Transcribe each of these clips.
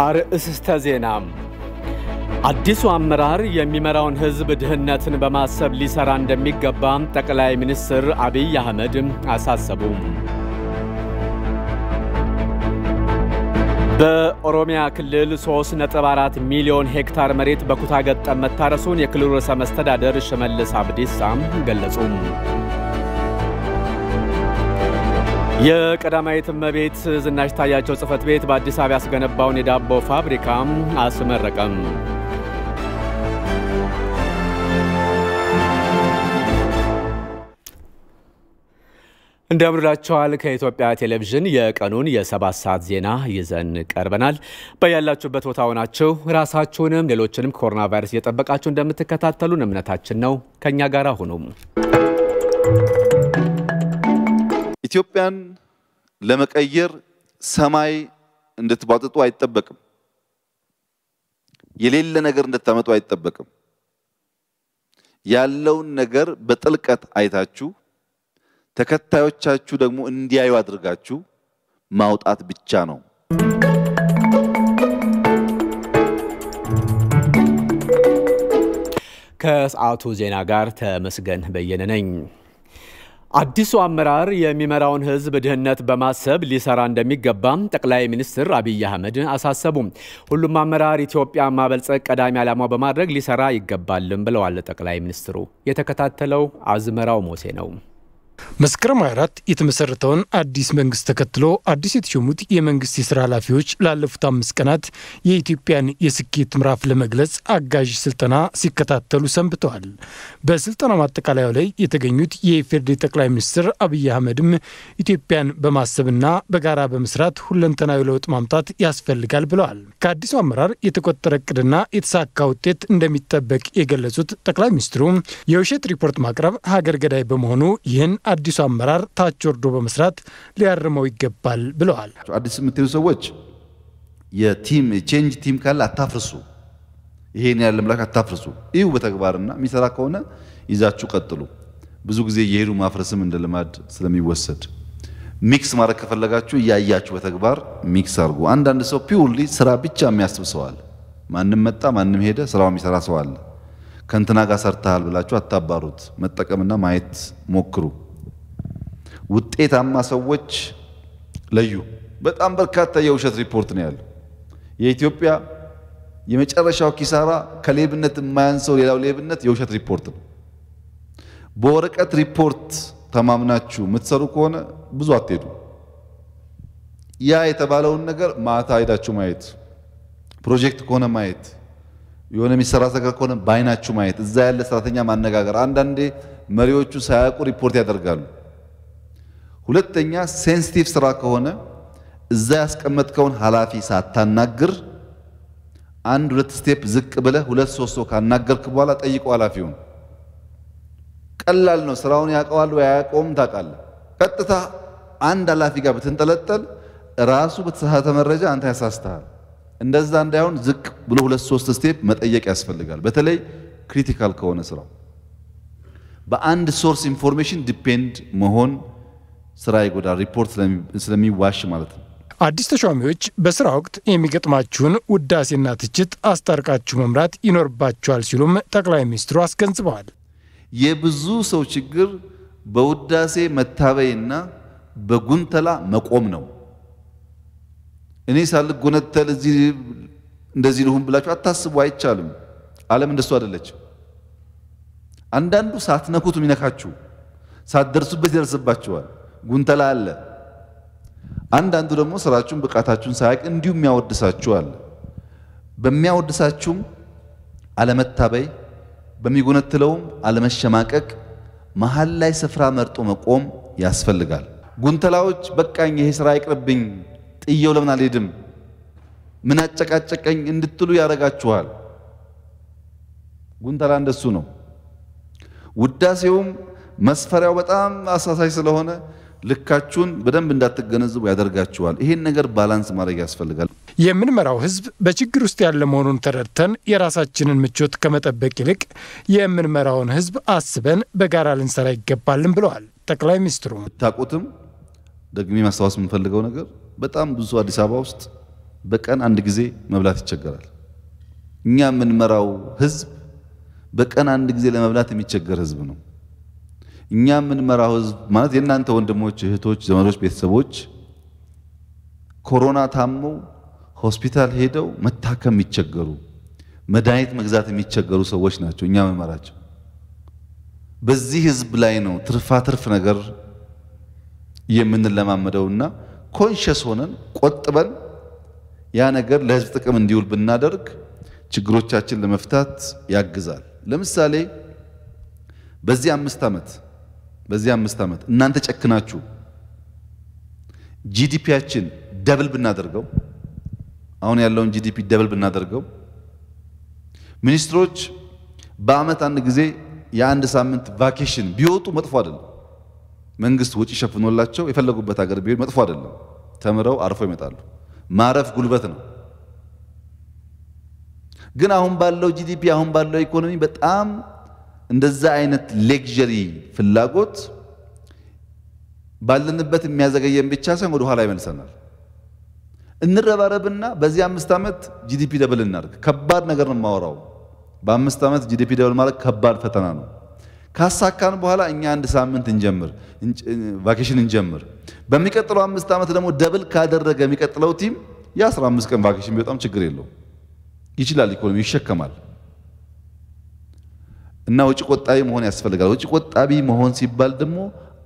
አርእስተ ዜና አዲሱ አመራር የሚመራውን ህዝብ ድህነትን በማሰብ ሊሰራ እንደሚገባ ጠቅላይ ሚኒስትር አብይ አህመድ አሳሰቡ። በኦሮሚያ ክልል 3.4 ሚሊዮን ሄክታር መሬት በኩታ ገጠም መታረሱን የክልሉ ርዕሰ መስተዳድር ሽመልስ አብዲሳ ገለጹ። የቀዳማዊት እመቤት ዝናሽ ታያቸው ጽፈት ቤት በአዲስ አበባ ያስገነባውን የዳቦ ፋብሪካ አስመረቀም። እንደምንላችኋል ከኢትዮጵያ ቴሌቪዥን የቀኑን የ7 ሰዓት ዜና ይዘን ቀርበናል። በያላችሁበት ቦታ ሆናችሁ ራሳችሁንም ሌሎችንም ኮሮና ቫይረስ እየጠበቃችሁ እንደምትከታተሉን እምነታችን ነው። ከኛ ጋር ሁኑ። ኢትዮጵያን ለመቀየር ሰማይ እንድትባጥጡ አይጠበቅም። የሌለ ነገር እንድታመጡ አይጠበቅም። ያለውን ነገር በጥልቀት አይታችሁ ተከታዮቻችሁ ደግሞ እንዲያዩ አድርጋችሁ ማውጣት ብቻ ነው። ከሰዓቱ ዜና ጋር ተመስገን በየነ ነኝ። አዲሱ አመራር የሚመራውን ህዝብ ድህነት በማሰብ ሊሰራ እንደሚገባ ጠቅላይ ሚኒስትር አብይ አህመድ አሳሰቡ። ሁሉም አመራር ኢትዮጵያ ማበልጸግ ቀዳሚ ዓላማው በማድረግ ሊሰራ ይገባልም ብለዋል ጠቅላይ ሚኒስትሩ። የተከታተለው አዝመራው ሞሴ ነው። መስከረም 24 የተመሰረተውን አዲስ መንግስት ተከትሎ አዲስ የተሾሙት የመንግስት የሥራ ኃላፊዎች ላለፉት 5 ቀናት የኢትዮጵያን የስኬት ምዕራፍ ለመግለጽ አጋዥ ስልጠና ሲከታተሉ ሰንብተዋል። በስልጠናው ማጠቃለያው ላይ የተገኙት የኢፌዴሪ ጠቅላይ ሚኒስትር አብይ አህመድም ኢትዮጵያን በማሰብና በጋራ በመስራት ሁለንተናዊ ለውጥ ማምጣት ያስፈልጋል ብለዋል። ከአዲሱ አመራር የተቆጠረ ዕቅድና የተሳካ ውጤት እንደሚጠበቅ የገለጹት ጠቅላይ ሚኒስትሩ የውሸት ሪፖርት ማቅረብ ሀገር ገዳይ በመሆኑ ይህን አዲሱ አመራር ታች ወርዶ በመስራት ሊያርመው ይገባል ብለዋል። አዲስ የምትዩ ሰዎች የቲም ቼንጅ ቲም ካለ አታፍርሱ። ይሄን ያለ ምላክ አታፍርሱ። ይሁ በተግባርና የሚሰራ ከሆነ ይዛችሁ ቀጥሉ። ብዙ ጊዜ የሄዱ ማፍረስም እንደ ልማድ ስለሚወሰድ ሚክስ ማድረግ ከፈለጋችሁ ያያችሁ በተግባር ሚክስ አድርጉ። አንዳንድ ሰው ፒውርሊ ስራ ብቻ የሚያስብ ሰው አለ። ማንንም መጣ ማንንም ሄደ ስራው የሚሰራ ሰው አለ። ከንትና ጋር ሰርተሃል ብላችሁ አታባሩት። መጠቀምና ማየት ሞክሩ። ውጤታማ ሰዎች ለዩ። በጣም በርካታ የውሸት ሪፖርት ነው ያለው። የኢትዮጵያ የመጨረሻው ኪሳራ ከሌብነት የማያንሰው ሌላው ሌብነት የውሸት ሪፖርት ነው። በወረቀት ሪፖርት ተማምናችሁ የምትሰሩ ከሆነ ብዙ አትሄዱ። ያ የተባለውን ነገር ማታ ሄዳችሁ ማየት፣ ፕሮጀክት ከሆነ ማየት፣ የሆነ የሚሰራ ነገር ከሆነ ባይናችሁ ማየት፣ እዛ ያለ ሰራተኛ ማነጋገር። አንዳንዴ መሪዎቹ ሳያውቁ ሪፖርት ያደርጋሉ። ሁለተኛ ሴንሲቲቭ ስራ ከሆነ እዛ ያስቀመጥከውን ኃላፊ ሳታናግር 1-2 ስቴፕ ዝቅ ብለህ 2-3 ሰው ካናገርክ በኋላ ጠይቀው ኃላፊውን። ቀላል ነው። ስራውን ያውቀዋል ወይ አያውቀውም ታውቃለህ። ቀጥታ አንድ ኃላፊ ጋር ብትንጠለጠል ራሱ በተሳሳተ መረጃ አንተ ያሳስተሃል። እንደዛ እንዳይሆን ዝቅ ብሎ 2-3 ስቴፕ መጠየቅ ያስፈልጋል። በተለይ ክሪቲካል ከሆነ ስራው በአንድ ሶርስ ኢንፎርሜሽን ዲፔንድ መሆን ስራ ይጎዳል። ሪፖርት ስለሚዋሽ ማለት ነው። አዲስ ተሿሚዎች በስራ ወቅት የሚገጥማችሁን ውዳሴና ትችት አስታርቃችሁ መምራት ይኖርባችኋል ሲሉም ጠቅላይ ሚኒስትሩ አስገንዝበዋል። የብዙ ሰው ችግር በውዳሴ መታበይና በጉንተላ መቆም ነው። እኔ ሳልጎነተል እዚህ እንደዚህ ልሁን ብላችሁ አታስቡ። አይቻልም። ዓለም እንደሱ አይደለችም። አንዳንዱ ሳትነኩት የሚነካችሁ ሳትደርሱበት ይደርስባችኋል። ጉንተላ አለ። አንዳንዱ ደግሞ ስራችሁን ብቃታችሁን ሳያውቅ እንዲሁ የሚያወድሳችሁ አለ። በሚያወድሳችሁም አለመታበይ፣ በሚጎነትለውም አለመሸማቀቅ፣ መሃል ላይ ስፍራ መርጦ መቆም ያስፈልጋል። ጉንተላዎች በቃኝ ይሄ ስራ ይቅርብኝ ጥየው ለምን አልሄድም ምን አጨቃጨቀኝ እንድትሉ ያረጋችኋል። ጉንተላ እንደሱ ነው። ውዳሴውም መስፈሪያው በጣም አሳሳይ ስለሆነ ልካችሁን በደንብ እንዳትገነዘቡ ያደርጋችኋል። ይሄን ነገር ባላንስ ማድረግ ያስፈልጋል። የምንመራው ህዝብ በችግር ውስጥ ያለ መሆኑን ተረድተን የራሳችንን ምቾት ከመጠበቅ ይልቅ የምንመራውን ህዝብ አስበን በጋራ ልንሰራ ይገባልን ብለዋል ጠቅላይ ሚኒስትሩ። ታቁትም ደግሜ ማስተዋወስ የምፈልገው ነገር በጣም ብዙ አዲስ አበባ ውስጥ በቀን አንድ ጊዜ መብላት ይቸገራል። እኛ የምንመራው ህዝብ በቀን አንድ ጊዜ ለመብላት የሚቸገር ህዝብ ነው። እኛ የምንመራው ህዝብ ማለት የእናንተ ወንድሞች፣ እህቶች፣ ዘመዶች፣ ቤተሰቦች ኮሮና ታመው ሆስፒታል ሄደው መታከም የሚቸገሩ መድኃኒት መግዛት የሚቸገሩ ሰዎች ናቸው እኛ የምንመራቸው። በዚህ ህዝብ ላይ ነው ትርፍ ነገር የምንለማመደውና ኮንሺየስ ሆነን ቆጥበን ያ ነገር ለህዝብ ጥቅም እንዲውል ብናደርግ ችግሮቻችን ለመፍታት ያግዛል። ለምሳሌ በዚህ 5 ዓመት እናንተ ጨክናችሁ ጂዲፒያችን ደብል ብናደርገው አሁን ያለውን ጂዲፒ ደብል ብናደርገው ሚኒስትሮች በአመት አንድ ጊዜ የአንድ ሳምንት ቫኬሽን ቢወጡ መጥፎ አይደለም። መንግስት ወጪ ሸፍኖላቸው የፈለጉበት ሀገር ቢሄድ መጥፎ አይደለም። ተምረው አርፎ ይመጣሉ። ማረፍ ጉልበት ነው። ግን አሁን ባለው ጂዲፒ አሁን ባለው ኢኮኖሚ በጣም እንደዛ አይነት ሌክዠሪ ፍላጎት ባለንበት የሚያዘገየን ብቻ ሳይሆን ወደ ኋላ ይመልሰናል። እንረባረብና በዚህ 5 ዓመት ጂዲፒ ደብል እናድርግ። ከባድ ነገር ነው የማወራው። በ5 ዓመት ጂዲፒ ደብል ማለት ከባድ ፈተና ነው። ካሳካን በኋላ እኛ አንድ ሳምንት ቫኬሽን እንጀምር። በሚቀጥለው 5 ዓመት ደግሞ ደብል ካደረገ የሚቀጥለው ቲም የ15 ቀን ቫኬሽን ቢወጣም ችግር የለው ይችላል። ኢኮኖሚ ይሸከማል። እና ወጪ ቆጣቢ መሆን ያስፈልጋል። ወጪ ቆጣቢ መሆን ሲባል ደግሞ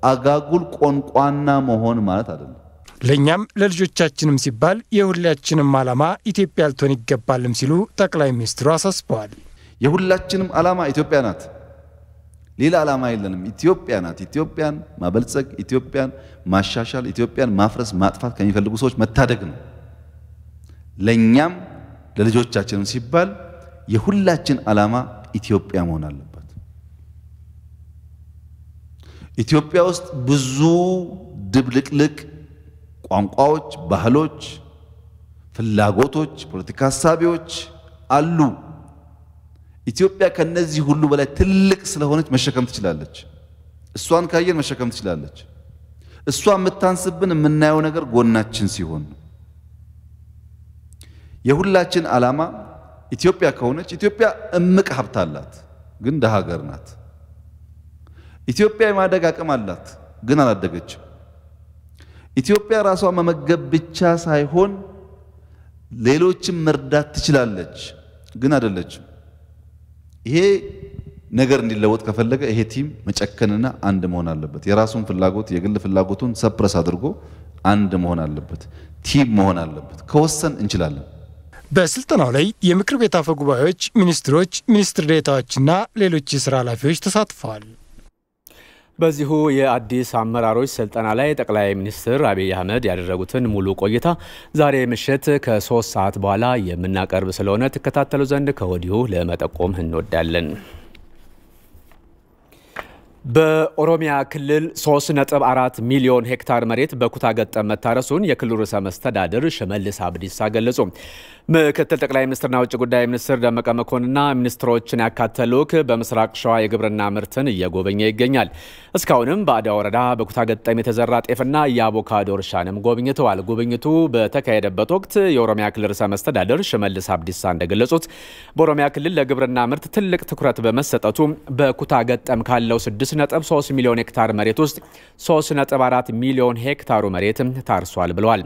አጋጉል ቆንቋና መሆን ማለት አይደለም። ለኛም ለልጆቻችንም ሲባል የሁላችንም ዓላማ ኢትዮጵያ ልትሆን ይገባልም ሲሉ ጠቅላይ ሚኒስትሩ አሳስበዋል። የሁላችንም ዓላማ ኢትዮጵያ ናት። ሌላ ዓላማ የለንም። ኢትዮጵያ ናት። ኢትዮጵያን ማበልጸግ፣ ኢትዮጵያን ማሻሻል፣ ኢትዮጵያን ማፍረስ ማጥፋት ከሚፈልጉ ሰዎች መታደግ ነው። ለኛም ለልጆቻችንም ሲባል የሁላችን ዓላማ ኢትዮጵያ መሆን አለበት። ኢትዮጵያ ውስጥ ብዙ ድብልቅልቅ ቋንቋዎች፣ ባህሎች፣ ፍላጎቶች፣ ፖለቲካ ሐሳቢዎች አሉ። ኢትዮጵያ ከነዚህ ሁሉ በላይ ትልቅ ስለሆነች መሸከም ትችላለች። እሷን ካየን መሸከም ትችላለች። እሷ የምታንስብን የምናየው ነገር ጎናችን ሲሆን የሁላችን ዓላማ ኢትዮጵያ ከሆነች ኢትዮጵያ እምቅ ሀብት አላት፣ ግን ደሃ ሀገር ናት። ኢትዮጵያ የማደግ አቅም አላት፣ ግን አላደገችም። ኢትዮጵያ ራሷ መመገብ ብቻ ሳይሆን ሌሎችም መርዳት ትችላለች፣ ግን አይደለችም። ይሄ ነገር እንዲለወጥ ከፈለገ ይሄ ቲም መጨከንና አንድ መሆን አለበት። የራሱን ፍላጎት የግል ፍላጎቱን ሰፕረስ አድርጎ አንድ መሆን አለበት። ቲም መሆን አለበት። ከወሰን እንችላለን። በስልጠናው ላይ የምክር ቤት አፈ ጉባኤዎች፣ ሚኒስትሮች፣ ሚኒስትር ዴታዎችና ሌሎች የሥራ ኃላፊዎች ተሳትፈዋል። በዚሁ የአዲስ አመራሮች ስልጠና ላይ ጠቅላይ ሚኒስትር አብይ አህመድ ያደረጉትን ሙሉ ቆይታ ዛሬ ምሽት ከ3 ሰዓት በኋላ የምናቀርብ ስለሆነ ተከታተሉ ዘንድ ከወዲሁ ለመጠቆም እንወዳለን። በኦሮሚያ ክልል 3.4 ሚሊዮን ሄክታር መሬት በኩታ ገጠም መታረሱን የክልሉ ርዕሰ መስተዳድር ሽመልስ አብዲሳ ገለጹ። ምክትል ጠቅላይ ሚኒስትርና ውጭ ጉዳይ ሚኒስትር ደመቀ መኮንንና ሚኒስትሮችን ያካተተ ልዑክ በምስራቅ ሸዋ የግብርና ምርትን እየጎበኘ ይገኛል። እስካሁንም በአዳ ወረዳ በኩታ ገጠም የተዘራ ጤፍና የአቮካዶ እርሻንም ጎብኝተዋል። ጉብኝቱ በተካሄደበት ወቅት የኦሮሚያ ክልል ርዕሰ መስተዳድር ሽመልስ አብዲሳ እንደገለጹት በኦሮሚያ ክልል ለግብርና ምርት ትልቅ ትኩረት በመሰጠቱ በኩታ ገጠም ካለው 6.3 ሚሊዮን ሄክታር መሬት ውስጥ 3.4 ሚሊዮን ሄክታሩ መሬት ታርሷል ብለዋል።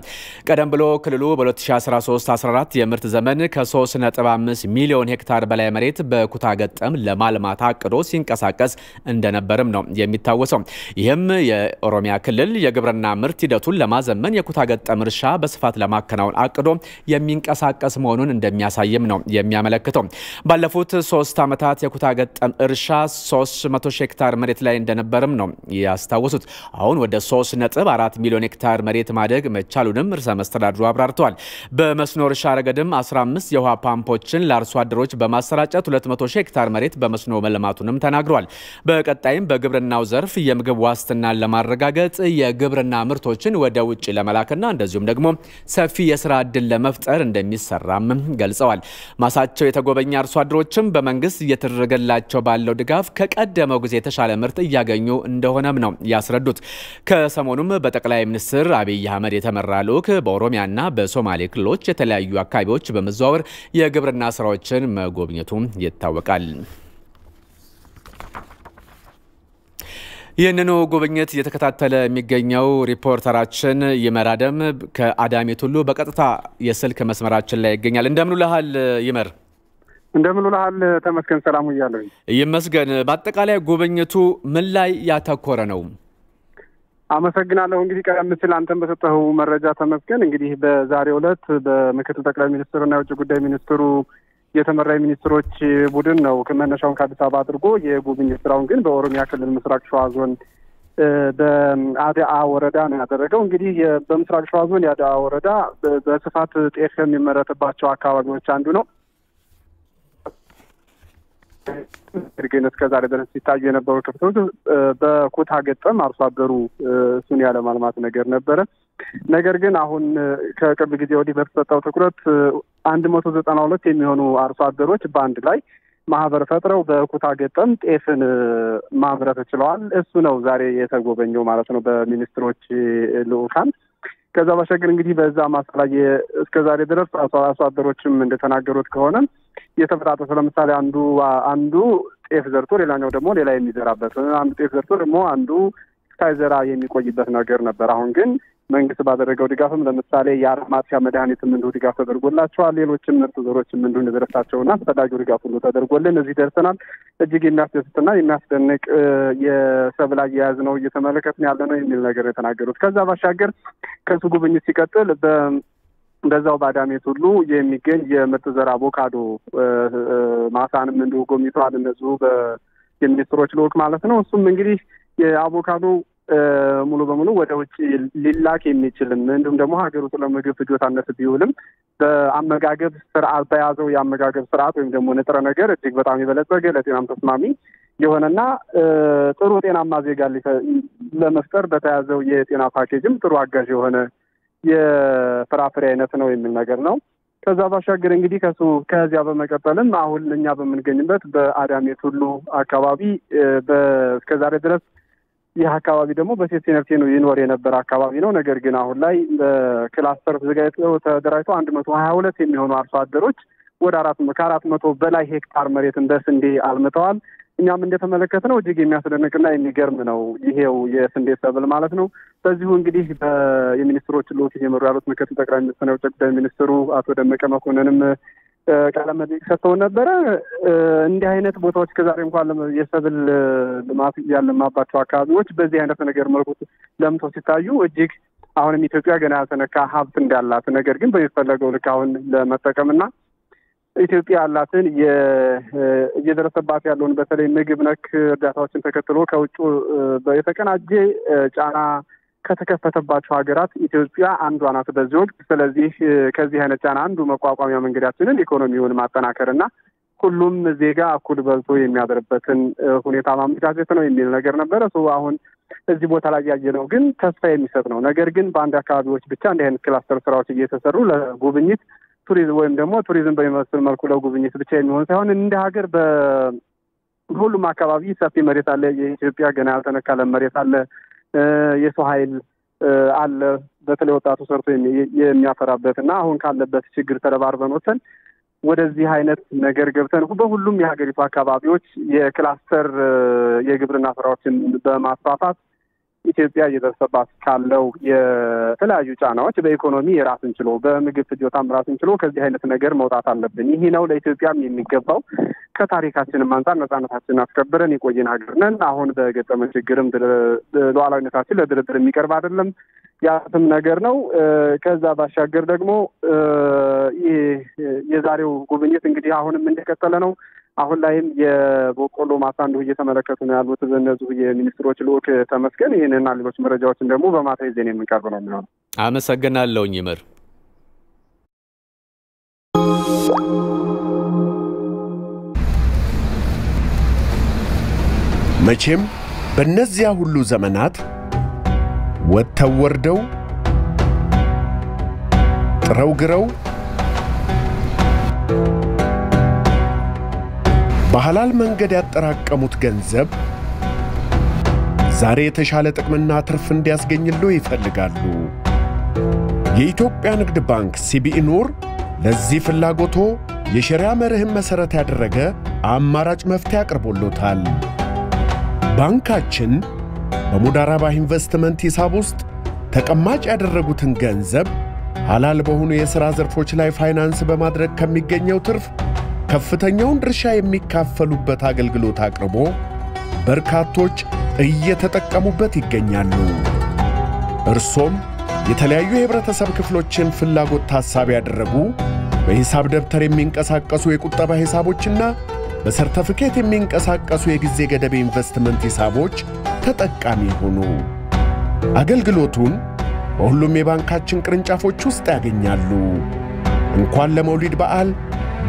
ቀደም ብሎ ክልሉ በ2013-14 የምርት ዘመን ከ3.5 ሚሊዮን ሄክታር በላይ መሬት በኩታ ገጠም ለማልማት አቅዶ ሲንቀሳቀስ እንደነበርም ነው የሚታወሰው። ይህም የኦሮሚያ ክልል የግብርና ምርት ሂደቱን ለማዘመን የኩታ ገጠም እርሻ በስፋት ለማከናወን አቅዶ የሚንቀሳቀስ መሆኑን እንደሚያሳይም ነው የሚያመለክተው። ባለፉት 3 ዓመታት የኩታ ገጠም እርሻ 300 ሄክታር መሬት ላይ እንደነበርም ነው ያስታወሱት። አሁን ወደ 3.4 ሚሊዮን ሄክታር መሬት ማደግ መቻሉንም ርዕሰ መስተዳድሩ አብራርተዋል። በመስኖ እርሻ ረገድም 15 የውሃ ፓምፖችን ለአርሶ አደሮች በማሰራጨት 200 ሄክታር መሬት በመስኖ መለማቱንም ተናግረዋል። በቀጣይም በግብርናው ዘርፍ የምግብ ዋስትናን ለማረጋገጥ የግብርና ምርቶችን ወደ ውጭ ለመላክና እንደዚሁም ደግሞ ሰፊ የሥራ ዕድል ለመፍጠር እንደሚሰራም ገልጸዋል። ማሳቸው የተጎበኘ አርሶ አደሮችም በመንግስት እየተደረገላቸው ባለው ድጋፍ ከቀደመው ጊዜ የተሻለ ምርት እያገኙ እንደሆነም ነው ያስረዱት። ከሰሞኑም በጠቅላይ ሚኒስትር አብይ አህመድ የተመራ ልዑክ በኦሮሚያና በሶማሌ ክልሎች የተለያዩ አካባቢዎች በመዘዋወር የግብርና ስራዎችን መጎብኘቱ ይታወቃል። ይህንኑ ጉብኝት እየተከታተለ የሚገኘው ሪፖርተራችን ይመራደም ከአዳሚ ቱሉ በቀጥታ የስልክ መስመራችን ላይ ይገኛል። እንደምን ውለሃል ይመር? እንደምን ውለሃል ተመስገን። ሰላም ይያለኝ። ይመስገን። በአጠቃላይ ጉብኝቱ ምን ላይ ያተኮረ ነው? አመሰግናለሁ። እንግዲህ ቀደም ሲል አንተም በሰጠኸው መረጃ ተመስገን፣ እንግዲህ በዛሬው ዕለት በምክትል ጠቅላይ ሚኒስትሩና የውጭ ጉዳይ ሚኒስትሩ የተመራ ሚኒስትሮች ቡድን ነው ከመነሻውን ከአዲስ አበባ አድርጎ የጉብኝት ስራውን ግን በኦሮሚያ ክልል ምስራቅ ሸዋ ዞን በአድአ ወረዳ ነው ያደረገው። እንግዲህ በምስራቅ ሸዋ ዞን የአድአ ወረዳ በስፋት ጤፍ የሚመረትባቸው አካባቢዎች አንዱ ነው። ግን እስከዛሬ ድረስ ሲታዩ የነበሩ ክፍተቶች በኩታ ገጠም አርሶ አደሩ እሱን ያለ ማልማት ነገር ነበረ። ነገር ግን አሁን ከቅርብ ጊዜ ወዲህ በተሰጠው ትኩረት 192 የሚሆኑ አርሶ አደሮች በአንድ ላይ ማህበር ፈጥረው በኩታ ገጠም ጤፍን ማምረት ችለዋል። እሱ ነው ዛሬ የተጎበኘው ማለት ነው በሚኒስትሮች ልዑካን። ከዛ ባሻገር እንግዲህ በዛ ማሳ ላይ እስከዛሬ ድረስ አርሶ አደሮችም እንደተናገሩት ከሆነ የተፈጣጠረ ለምሳሌ አንዱ ጤፍ ዘርቶ ሌላኛው ደግሞ ሌላ የሚዘራበት፣ አንዱ ጤፍ ዘርቶ ደግሞ አንዱ ሳይዘራ የሚቆይበት ነገር ነበር። አሁን ግን መንግስት ባደረገው ድጋፍም ለምሳሌ የአረም ማጥፊያ መድኃኒትም እንዲሁ ድጋፍ ተደርጎላቸዋል። ሌሎችም ምርጥ ዘሮችም እንዲሁ እንደደረሳቸውና አስፈላጊው ድጋፍ ሁሉ ተደርጎልን እዚህ ደርሰናል። እጅግ የሚያስደስትና የሚያስደንቅ የሰብል አያያዝ ነው እየተመለከትን ያለ ነው የሚል ነገር የተናገሩት። ከዛ ባሻገር ከሱ ጉብኝት ሲቀጥል በዛው በአዳሚ ቱሉ የሚገኝ የምርጥ ዘር አቮካዶ ማሳንም እንዲሁ ጎብኝተዋል። እነዚሁ የሚኒስትሮች ልዑክ ማለት ነው። እሱም እንግዲህ የአቮካዶ ሙሉ በሙሉ ወደ ውጭ ሊላክ የሚችልም እንዲሁም ደግሞ ሀገር ውስጥ ለምግብ ፍጆታነት ቢውልም በአመጋገብ ስርዓት በያዘው የአመጋገብ ስርዓት ወይም ደግሞ ንጥረ ነገር እጅግ በጣም የበለጸገ ለጤናም ተስማሚ የሆነና ጥሩ ጤናማ ዜጋ ለመፍጠር በተያዘው የጤና ፓኬጅም ጥሩ አጋዥ የሆነ የፍራፍሬ አይነት ነው የሚል ነገር ነው። ከዛ ባሻገር እንግዲህ ከዚያ በመቀጠልም አሁን እኛ በምንገኝበት በአዳሚ ቱሉ አካባቢ እስከዛሬ ድረስ ይህ አካባቢ ደግሞ በሴፍቲኔት ይኖር የነበረ አካባቢ ነው። ነገር ግን አሁን ላይ በክላስተር ተደራጅተው 122 የሚሆኑ አርሶ አደሮች ወደ 400 በላይ ሄክታር መሬትን በስንዴ አልምተዋል። እኛም እንደተመለከትነው እጅግ የሚያስደንቅና የሚገርም ነው ይሄው የስንዴ ሰብል ማለት ነው። በዚሁ እንግዲህ የሚኒስትሮች ልዑክ እየመሩ ያሉት ምክትል ጠቅላይ ሚኒስትርና የውጭ ጉዳይ ሚኒስትሩ አቶ ደመቀ መኮንንም ቃለ መጠይቅ ሰጥተው ነበረ። እንዲህ አይነት ቦታዎች ከዛሬ እንኳን የሰብል ልማት ያለማባቸው አካባቢዎች በዚህ አይነት ነገር መልኩ ለምተው ሲታዩ እጅግ አሁንም ኢትዮጵያ ገና ያልተነካ ሀብት እንዳላት ነገር ግን በሚፈለገው ልክ አሁን ለመጠቀምና ኢትዮጵያ ያላትን እየደረሰባት ያለውን በተለይ ምግብ ነክ እርዳታዎችን ተከትሎ ከውጭ የተቀናጀ ጫና ከተከፈተባቸው ሀገራት ኢትዮጵያ አንዷ ናት በዚህ ወቅት። ስለዚህ ከዚህ አይነት ጫና አንዱ መቋቋሚያ መንገዳችንን ኢኮኖሚውን ማጠናከርና ሁሉም ዜጋ እኩል በልቶ የሚያደርበትን ሁኔታ ማመቻቸት ነው የሚል ነገር ነበረ። አሁን እዚህ ቦታ ላይ ያየነው ግን ተስፋ የሚሰጥ ነው። ነገር ግን በአንድ አካባቢዎች ብቻ እንዲህ አይነት ክላስተር ስራዎች እየተሰሩ ለጉብኝት ቱሪዝም ወይም ደግሞ ቱሪዝም በሚመስል መልኩ ለጉብኝት ብቻ የሚሆን ሳይሆን እንደ ሀገር በሁሉም አካባቢ ሰፊ መሬት አለ። የኢትዮጵያ ገና ያልተነካ መሬት አለ። የሰው ኃይል አለ። በተለይ ወጣቱ ሰርቶ የሚያፈራበት እና አሁን ካለበት ችግር ተረባርበን ወጥተን ወደዚህ አይነት ነገር ገብተን በሁሉም የሀገሪቱ አካባቢዎች የክላስተር የግብርና ስራዎችን በማስፋፋት ኢትዮጵያ እየደረሰባት ካለው የተለያዩ ጫናዎች በኢኮኖሚ የራስን ችሎ በምግብ ፍጆታም ራስን ችሎ ከዚህ አይነት ነገር መውጣት አለብን። ይህ ነው ለኢትዮጵያም የሚገባው። ከታሪካችንም አንጻር ነጻነታችንን አስከብረን የቆየን ሀገር ነን። አሁን በገጠመ ችግርም ሉዓላዊነታችን ለድርድር የሚቀርብ አይደለም ያስም ነገር ነው። ከዛ ባሻገር ደግሞ የዛሬው ጉብኝት እንግዲህ አሁንም እንደቀጠለ ነው። አሁን ላይም የበቆሎ ማሳ እንዲሁ እየተመለከቱ ነው ያሉት እነዚሁ የሚኒስትሮች ልዑክ ተመስገን። ይህንና ሌሎች መረጃዎችን ደግሞ በማታ ይዘን የምንቀርብ ነው የሚሆነው። አመሰግናለሁኝ ይመር። መቼም በእነዚያ ሁሉ ዘመናት ወጥተው ወርደው ጥረው ግረው በሐላል መንገድ ያጠራቀሙት ገንዘብ ዛሬ የተሻለ ጥቅምና ትርፍ እንዲያስገኝሉ ይፈልጋሉ። የኢትዮጵያ ንግድ ባንክ ሲቢኢ ኑር ለዚህ ፍላጎቶ የሸሪዓ መርህን መሰረት ያደረገ አማራጭ መፍትሄ አቅርቦሎታል። ባንካችን በሙዳራባ ኢንቨስትመንት ሂሳብ ውስጥ ተቀማጭ ያደረጉትን ገንዘብ ሐላል በሆኑ የሥራ ዘርፎች ላይ ፋይናንስ በማድረግ ከሚገኘው ትርፍ ከፍተኛውን ድርሻ የሚካፈሉበት አገልግሎት አቅርቦ በርካቶች እየተጠቀሙበት ይገኛሉ። እርሶም የተለያዩ የህብረተሰብ ክፍሎችን ፍላጎት ታሳቢ ያደረጉ በሂሳብ ደብተር የሚንቀሳቀሱ የቁጠባ ሂሳቦችና በሰርተፊኬት የሚንቀሳቀሱ የጊዜ ገደብ ኢንቨስትመንት ሂሳቦች ተጠቃሚ ሆኑ። አገልግሎቱን በሁሉም የባንካችን ቅርንጫፎች ውስጥ ያገኛሉ። እንኳን ለመውሊድ በዓል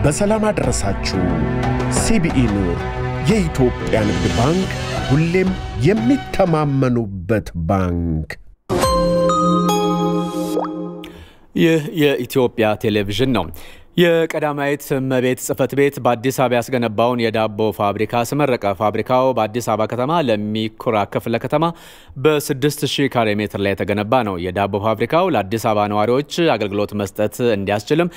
በሰላም አደረሳችሁ። ሲቢኢ ኑር የኢትዮጵያ ንግድ ባንክ ሁሌም የሚተማመኑበት ባንክ። ይህ የኢትዮጵያ ቴሌቪዥን ነው። የቀዳማዊት እመቤት ጽሕፈት ቤት በአዲስ አበባ ያስገነባውን የዳቦ ፋብሪካ አስመረቀ። ፋብሪካው በአዲስ አበባ ከተማ ለሚኩራ ክፍለ ከተማ በ6000 ካሬ ሜትር ላይ የተገነባ ነው። የዳቦ ፋብሪካው ለአዲስ አበባ ነዋሪዎች አገልግሎት መስጠት እንዲያስችልም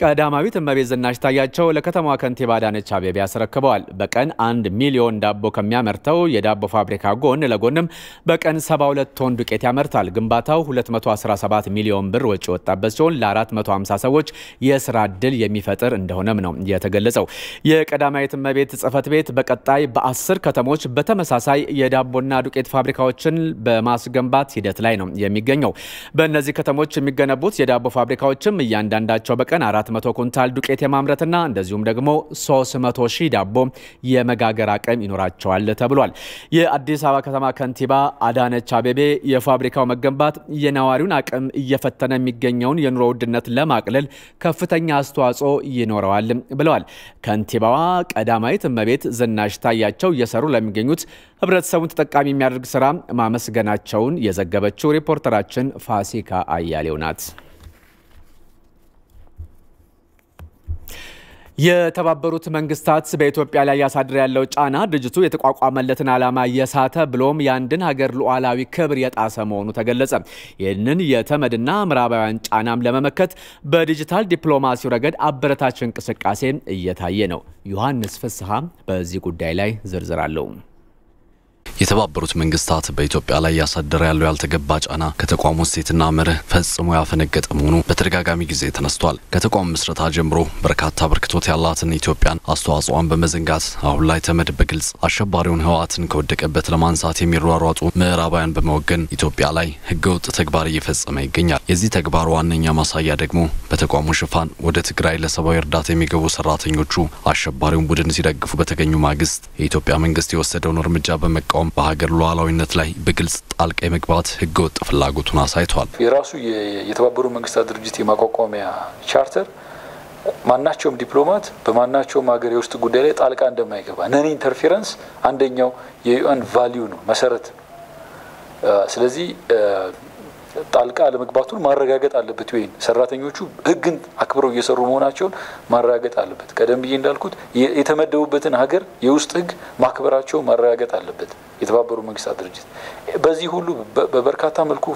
ቀዳማዊት እመቤት ዝናሽ ታያቸው ለከተማዋ ከንቲባ አዳነች አቤቤ ያስረክበዋል። በቀን 1 ሚሊዮን ዳቦ ከሚያመርተው የዳቦ ፋብሪካ ጎን ለጎንም በቀን 72 ቶን ዱቄት ያመርታል። ግንባታው 217 ሚሊዮን ብር ወጪ ወጣበት ሲሆን ለ450 ሰዎች የሥራ ዕድል የሚፈጥር እንደሆነም ነው የተገለጸው። የቀዳማዊት እመቤት ጽሕፈት ቤት በቀጣይ በ10 ከተሞች በተመሳሳይ የዳቦና ዱቄት ፋብሪካዎችን በማስገንባት ሂደት ላይ ነው የሚገኘው። በእነዚህ ከተሞች የሚገነቡት የዳቦ ፋብሪካዎችም እያንዳንዳቸው በቀን 400 ኩንታል ዱቄት የማምረትና እንደዚሁም ደግሞ 300,000 ዳቦ የመጋገር አቅም ይኖራቸዋል ተብሏል። የአዲስ አበባ ከተማ ከንቲባ አዳነች አቤቤ የፋብሪካው መገንባት የነዋሪውን አቅም እየፈተነ የሚገኘውን የኑሮ ውድነት ለማቅለል ከፍተኛ አስተዋጽኦ ይኖረዋል ብለዋል። ከንቲባዋ ቀዳማዊት እመቤት ዝናሽ ታያቸው እየሰሩ ለሚገኙት ህብረተሰቡን ተጠቃሚ የሚያደርግ ስራ ማመስገናቸውን የዘገበችው ሪፖርተራችን ፋሲካ አያሌው ናት። የተባበሩት መንግስታት በኢትዮጵያ ላይ ያሳደረ ያለው ጫና ድርጅቱ የተቋቋመለትን ዓላማ የሳተ ብሎም የአንድን ሀገር ሉዓላዊ ክብር የጣሰ መሆኑ ተገለጸ። ይህንን የተመድና ምዕራባውያን ጫናም ለመመከት በዲጂታል ዲፕሎማሲው ረገድ አበረታች እንቅስቃሴ እየታየ ነው። ዮሐንስ ፍስሐ በዚህ ጉዳይ ላይ ዝርዝር አለው። የተባበሩት መንግስታት በኢትዮጵያ ላይ ያሳደረ ያለው ያልተገባ ጫና ከተቋሙ እሴትና መርህ ፈጽሞ ያፈነገጠ መሆኑ በተደጋጋሚ ጊዜ ተነስቷል። ከተቋሙ ምስረታ ጀምሮ በርካታ በርክቶት ያላትን ኢትዮጵያን አስተዋጽኦን በመዘንጋት አሁን ላይ ተመድ በግልጽ አሸባሪውን ህወሓትን ከወደቀበት ለማንሳት የሚሯሯጡ ምዕራባውያን በመወገን ኢትዮጵያ ላይ ህገወጥ ተግባር እየፈጸመ ይገኛል። የዚህ ተግባር ዋነኛ ማሳያ ደግሞ በተቋሙ ሽፋን ወደ ትግራይ ለሰብአዊ እርዳታ የሚገቡ ሰራተኞቹ አሸባሪውን ቡድን ሲደግፉ በተገኙ ማግስት የኢትዮጵያ መንግስት የወሰደውን እርምጃ በመቃወም በሀገር ሉዓላዊነት ላይ በግልጽ ጣልቃ የመግባት ህገወጥ ፍላጎቱን አሳይቷል። የራሱ የተባበሩት መንግስታት ድርጅት የማቋቋሚያ ቻርተር ማናቸውም ዲፕሎማት በማናቸውም ሀገር የውስጥ ጉዳይ ላይ ጣልቃ እንደማይገባ ነን ኢንተርፌረንስ አንደኛው የዩኤን ቫልዩ ነው መሰረት። ስለዚህ ጣልቃ ለመግባቱን ማረጋገጥ አለበት። ወይን ሰራተኞቹ ህግን አክብረው እየሰሩ መሆናቸውን ማረጋገጥ አለበት። ቀደም ብዬ እንዳልኩት የተመደቡበትን ሀገር የውስጥ ህግ ማክበራቸው ማረጋገጥ አለበት። የተባበሩት መንግስታት ድርጅት በዚህ ሁሉ በበርካታ መልኩ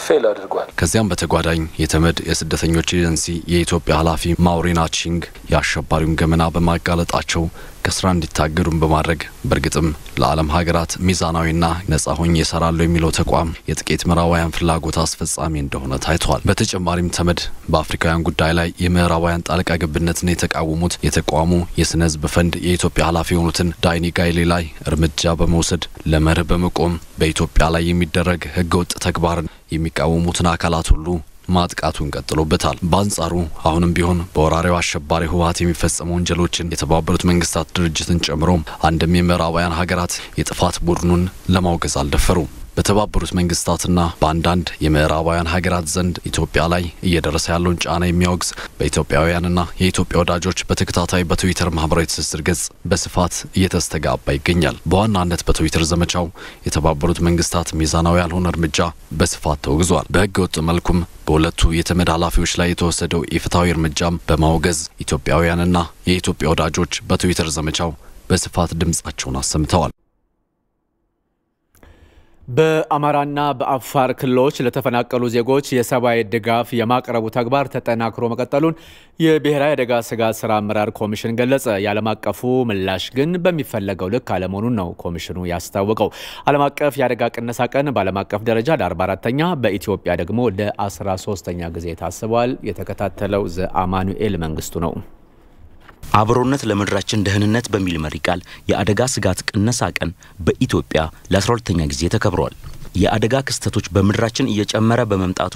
ፌል አድርጓል። ከዚያም በተጓዳኝ የተመድ የስደተኞች ኤጀንሲ የኢትዮጵያ ኃላፊ ማውሪና ቺንግ የአሸባሪውን ገመና በማጋለጣቸው ከስራ እንዲታገዱን በማድረግ በርግጥም ለዓለም ሀገራት ሚዛናዊና ነጻ ሆኜ ይሰራሉ የሚለው ተቋም የጥቂት ምዕራባውያን ፍላጎት አስፈጻሚ እንደሆነ ታይቷል። በተጨማሪም ተመድ በአፍሪካውያን ጉዳይ ላይ የምዕራባውያን ጣልቃ ገብነትን የተቃወሙት የተቋሙ የስነ ህዝብ ፈንድ የኢትዮጵያ ኃላፊ የሆኑትን ዳይኒ ጋይሌ ላይ እርምጃ በመውሰድ ለመርህ በመቆም በኢትዮጵያ ላይ የሚደረግ ህገወጥ ተግባርን የሚቃወሙትን አካላት ሁሉ ማጥቃቱን ቀጥሎበታል። በአንጻሩ አሁንም ቢሆን በወራሪው አሸባሪ ህወሓት የሚፈጸሙ ወንጀሎችን የተባበሩት መንግስታት ድርጅትን ጨምሮ አንድም የምዕራባውያን ሀገራት የጥፋት ቡድኑን ለማውገዝ አልደፈሩም። በተባበሩት መንግስታትና በአንዳንድ የምዕራባውያን ሀገራት ዘንድ ኢትዮጵያ ላይ እየደረሰ ያለውን ጫና የሚያወግዝ በኢትዮጵያውያንና የኢትዮጵያ ወዳጆች በተከታታይ በትዊተር ማህበራዊ ትስስር ገጽ በስፋት እየተስተጋባ ይገኛል። በዋናነት በትዊተር ዘመቻው የተባበሩት መንግስታት ሚዛናዊ ያልሆነ እርምጃ በስፋት ተወግዟል። በህገ ወጥ መልኩም በሁለቱ የተመድ ኃላፊዎች ላይ የተወሰደው ኢፍትሐዊ እርምጃም በማውገዝ ኢትዮጵያውያንና የኢትዮጵያ ወዳጆች በትዊተር ዘመቻው በስፋት ድምጻቸውን አሰምተዋል። በአማራና በአፋር ክልሎች ለተፈናቀሉ ዜጎች የሰብአዊ ድጋፍ የማቅረቡ ተግባር ተጠናክሮ መቀጠሉን የብሔራዊ አደጋ ስጋት ስራ አመራር ኮሚሽን ገለጸ። የዓለም አቀፉ ምላሽ ግን በሚፈለገው ልክ አለመሆኑን ነው ኮሚሽኑ ያስታወቀው። ዓለም አቀፍ የአደጋ ቅነሳ ቀን በዓለም አቀፍ ደረጃ ለ44ኛ በኢትዮጵያ ደግሞ ለ13ኛ ጊዜ ታስቧል። የተከታተለው ዘአማኑኤል መንግስቱ ነው። አብሮነት ለምድራችን ደህንነት በሚል መሪ ቃል የአደጋ ስጋት ቅነሳ ቀን በኢትዮጵያ ለ12ኛ ጊዜ ተከብሯል። የአደጋ ክስተቶች በምድራችን እየጨመረ በመምጣቱ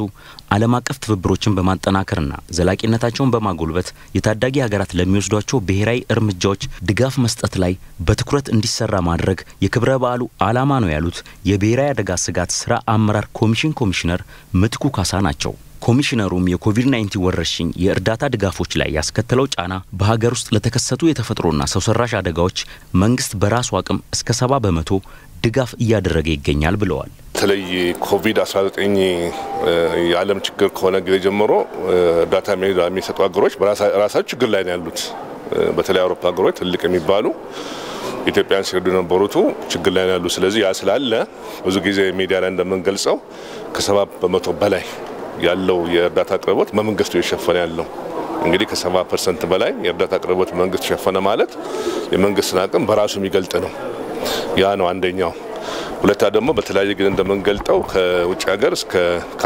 ዓለም አቀፍ ትብብሮችን በማጠናከርና ዘላቂነታቸውን በማጎልበት የታዳጊ ሀገራት ለሚወስዷቸው ብሔራዊ እርምጃዎች ድጋፍ መስጠት ላይ በትኩረት እንዲሰራ ማድረግ የክብረ በዓሉ ዓላማ ነው ያሉት የብሔራዊ አደጋ ስጋት ስራ አመራር ኮሚሽን ኮሚሽነር ምትኩ ካሳ ናቸው። ኮሚሽነሩም የኮቪድ-19 ወረርሽኝ የእርዳታ ድጋፎች ላይ ያስከተለው ጫና በሀገር ውስጥ ለተከሰቱ የተፈጥሮና ሰው ሰራሽ አደጋዎች መንግስት በራሱ አቅም እስከ 70% ድጋፍ እያደረገ ይገኛል ብለዋል። በተለይ ኮቪድ-19 የዓለም ችግር ከሆነ ጊዜ ጀምሮ እርዳታ የሚሰጡ ሀገሮች በራሳቸው ችግር ላይ ነው ያሉት። በተለይ አውሮፓ ሀገሮች ትልቅ የሚባሉ ኢትዮጵያን ሲረዱ የነበሩት ችግር ላይ ነው ያሉት። ስለዚህ ያ ስላለ ብዙ ጊዜ ሚዲያ ላይ እንደምንገልጸው ከ70% በላይ ያለው የእርዳታ አቅርቦት መንግስቱ ይሸፈነ ያለው እንግዲህ ከ70% በላይ የእርዳታ አቅርቦት መንግስት ሸፈነ ማለት የመንግስትን አቅም በራሱ የሚገልጥ ነው። ያ ነው አንደኛው። ሁለታ ደግሞ በተለያየ ጊዜ እንደምንገልጠው ከውጭ ሀገር እስከ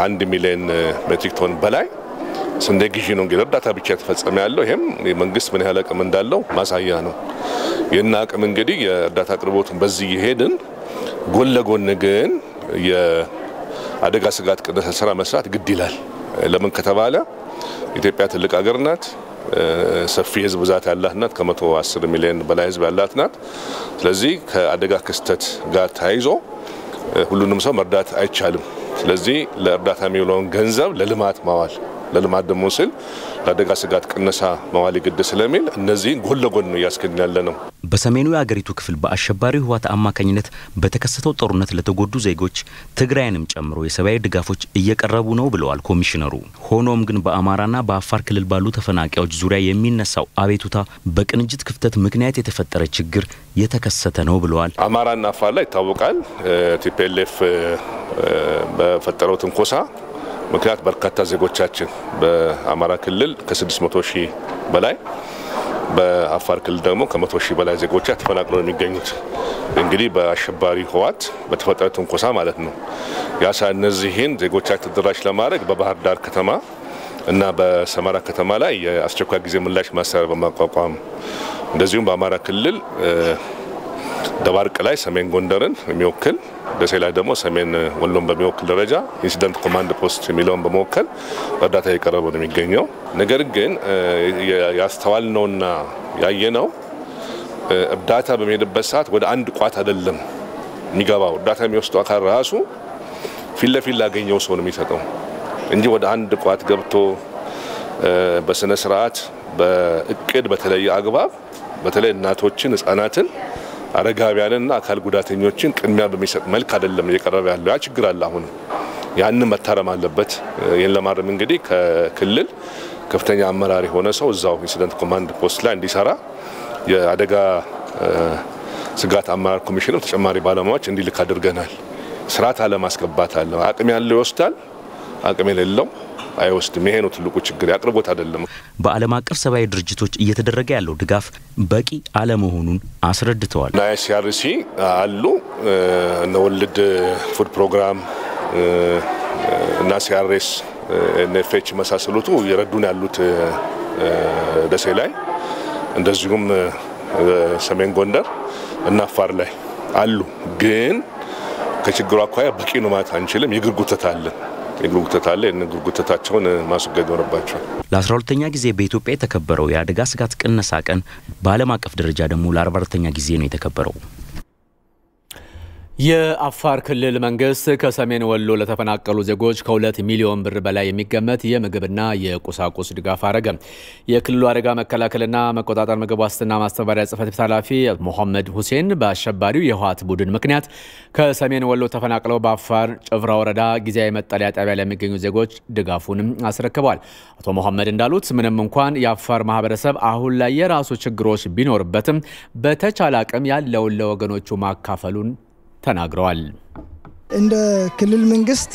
1 ሚሊዮን ሜትሪክ ቶን በላይ ስንዴ ግዢ ነው እንግዲህ እርዳታ ብቻ ተፈጸመ ያለው። ይሄም የመንግስት ምን ያህል አቅም እንዳለው ማሳያ ነው። የና አቅም እንግዲህ የእርዳታ አቅርቦቱን በዚህ ይሄድን ጎን ለጎን ግን አደጋ ስጋት ቅነሳ ስራ መስራት ግድ ይላል። ለምን ከተባለ ኢትዮጵያ ትልቅ ሀገር ናት። ሰፊ ህዝብ ብዛት ያላት ናት። ከ110 ሚሊዮን በላይ ህዝብ ያላት ናት። ስለዚህ ከአደጋ ክስተት ጋር ተያይዞ ሁሉንም ሰው መርዳት አይቻልም። ስለዚህ ለእርዳታ የሚውለውን ገንዘብ ለልማት ማዋል ለልማት ደግሞ ሲል ለአደጋ ስጋት ቅነሳ ማዋል ግድ ስለሚል እነዚህ ጎን ለጎን ነው ያስከኝ ያለ ነው። በሰሜኑ የአገሪቱ ክፍል በአሸባሪው ህወሓት አማካኝነት በተከሰተው ጦርነት ለተጎዱ ዜጎች ትግራይንም ጨምሮ የሰብአዊ ድጋፎች እየቀረቡ ነው ብለዋል ኮሚሽነሩ። ሆኖም ግን በአማራና በአፋር ክልል ባሉ ተፈናቃዮች ዙሪያ የሚነሳው አቤቱታ በቅንጅት ክፍተት ምክንያት የተፈጠረ ችግር የተከሰተ ነው ብለዋል። አማራና አፋር ላይ ታወቃል። ቲፒኤልኤፍ በፈጠረው ትንኮሳ ምክንያት በርካታ ዜጎቻችን በአማራ ክልል ከ600,000 በላይ በአፋር ክልል ደግሞ ከ100,000 በላይ ዜጎች ተፈናቅለው የሚገኙት እንግዲህ በአሸባሪ ህወሓት በተፈጠረ ትንኮሳ ማለት ነው። ያሳ እነዚህን ዜጎቻችን ተደራሽ ለማድረግ በባህር ዳር ከተማ እና በሰመራ ከተማ ላይ የአስቸኳይ ጊዜ ምላሽ ማስተባበሪያ በማቋቋም እንደዚሁም በአማራ ክልል ደባርቅ ላይ ሰሜን ጎንደርን የሚወክል ደሴ ላይ ደግሞ ሰሜን ወሎን በሚወክል ደረጃ ኢንሲደንት ኮማንድ ፖስት የሚለውን በመወከል እርዳታ እየቀረበ ነው የሚገኘው። ነገር ግን ያስተዋልነውና ያየነው እርዳታ በሚሄድበት ሰዓት ወደ አንድ ቋት አይደለም የሚገባው። እርዳታ የሚወስደው አካል ራሱ ፊት ለፊት ላገኘው ሰው ነው የሚሰጠው እንጂ ወደ አንድ ቋት ገብቶ በስነ ስርዓት በእቅድ በተለየ አግባብ በተለይ እናቶችን ህፃናትን አረጋቢያንና አካል ጉዳተኞችን ቅድሚያ በሚሰጥ መልክ አይደለም እየቀረበ ያለው። ያ ችግር አለ። አሁን ያንን መታረም አለበት። ይሄን ለማረም እንግዲህ ከክልል ከፍተኛ አመራር የሆነ ሰው እዛው ኢንሲደንት ኮማንድ ፖስት ላይ እንዲሰራ የአደጋ ስጋት አመራር ኮሚሽኑ ተጨማሪ ባለሙያዎች እንዲልክ አድርገናል። ስርዓት አለማስገባት አለ። አቅም ያለው ይወስዳል፣ አቅም የሌለው አይወስድም። ይሄ ነው ትልቁ ችግር፣ ያቅርቦት አይደለም። በዓለም አቀፍ ሰብአዊ ድርጅቶች እየተደረገ ያለው ድጋፍ በቂ አለመሆኑን አስረድተዋል። ናይሲአርሲ አሉ እነ ወርልድ ፉድ ፕሮግራም እና ሲአርኤስ ኤንኤፍኤች መሳሰሉት ይረዱን ያሉት ደሴ ላይ እንደዚሁም ሰሜን ጎንደር እና አፋር ላይ አሉ። ግን ከችግሩ አኳያ በቂ ነው ማለት አንችልም። የግርጉተት አለ የግርጉተታቸውን ማስወገድ ይኖርባቸዋል። ለ12ኛ ጊዜ በኢትዮጵያ የተከበረው የአደጋ ስጋት ቅነሳ ቀን በዓለም አቀፍ ደረጃ ደግሞ ለ44ኛ ጊዜ ነው የተከበረው። የአፋር ክልል መንግስት ከሰሜን ወሎ ለተፈናቀሉ ዜጎች ከ2 ሚሊዮን ብር በላይ የሚገመት የምግብና የቁሳቁስ ድጋፍ አረገ። የክልሉ አደጋ መከላከልና መቆጣጠር ምግብ ዋስትና ማስተባበሪያ ጽሕፈት ቤት ኃላፊ መሐመድ ሁሴን በአሸባሪው የህወሓት ቡድን ምክንያት ከሰሜን ወሎ ተፈናቅለው በአፋር ጭፍራ ወረዳ ጊዜያዊ መጠለያ ጣቢያ ለሚገኙ ዜጎች ድጋፉንም አስረክበዋል። አቶ መሐመድ እንዳሉት ምንም እንኳን የአፋር ማህበረሰብ አሁን ላይ የራሱ ችግሮች ቢኖርበትም በተቻለ አቅም ያለውን ለወገኖቹ ማካፈሉን ተናግረዋል። እንደ ክልል መንግስት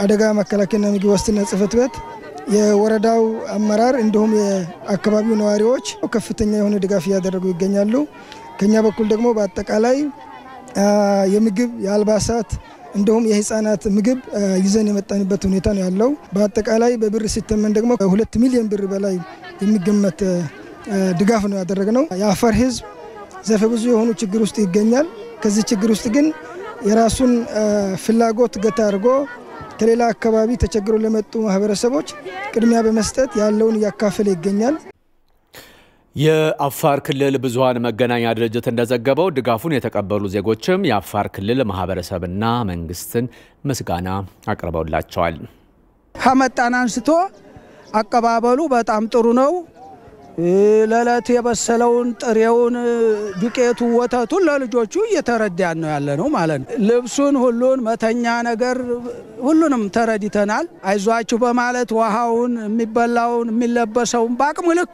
አደጋ መከላከልና ምግብ ዋስትና ጽሕፈት ቤት የወረዳው አመራር እንዲሁም የአካባቢው ነዋሪዎች ከፍተኛ የሆነ ድጋፍ ያደረጉ ይገኛሉ። ከኛ በኩል ደግሞ በአጠቃላይ የምግብ የአልባሳት እንዲሁም የህፃናት ምግብ ይዘን የመጣንበት ሁኔታ ነው ያለው። በአጠቃላይ በብር ሲተመን ደግሞ 2 ሚሊዮን ብር በላይ የሚገመት ድጋፍ ነው ያደረግነው። የአፋር ህዝብ ዘርፈ ብዙ የሆኑ ችግር ውስጥ ይገኛል። ከዚህ ችግር ውስጥ ግን የራሱን ፍላጎት ገታ አድርጎ ከሌላ አካባቢ ተቸግሮ ለመጡ ማህበረሰቦች ቅድሚያ በመስጠት ያለውን ያካፈለ ይገኛል። የአፋር ክልል ብዙሃን መገናኛ ድርጅት እንደዘገበው ድጋፉን የተቀበሉ ዜጎችም የአፋር ክልል ማህበረሰብና መንግስትን ምስጋና አቅርበውላቸዋል። ከመጣን አንስቶ አቀባበሉ በጣም ጥሩ ነው። ለለት የበሰለውን ጥሬውን ዱቄቱ ወተቱን ለልጆቹ እየተረዳን ነው ያለነው ማለት ነው። ልብሱን ሁሉን መተኛ ነገር ሁሉንም ተረድተናል። አይዟችሁ በማለት ውሃውን የሚበላውን የሚለበሰውን በአቅሙ ልክ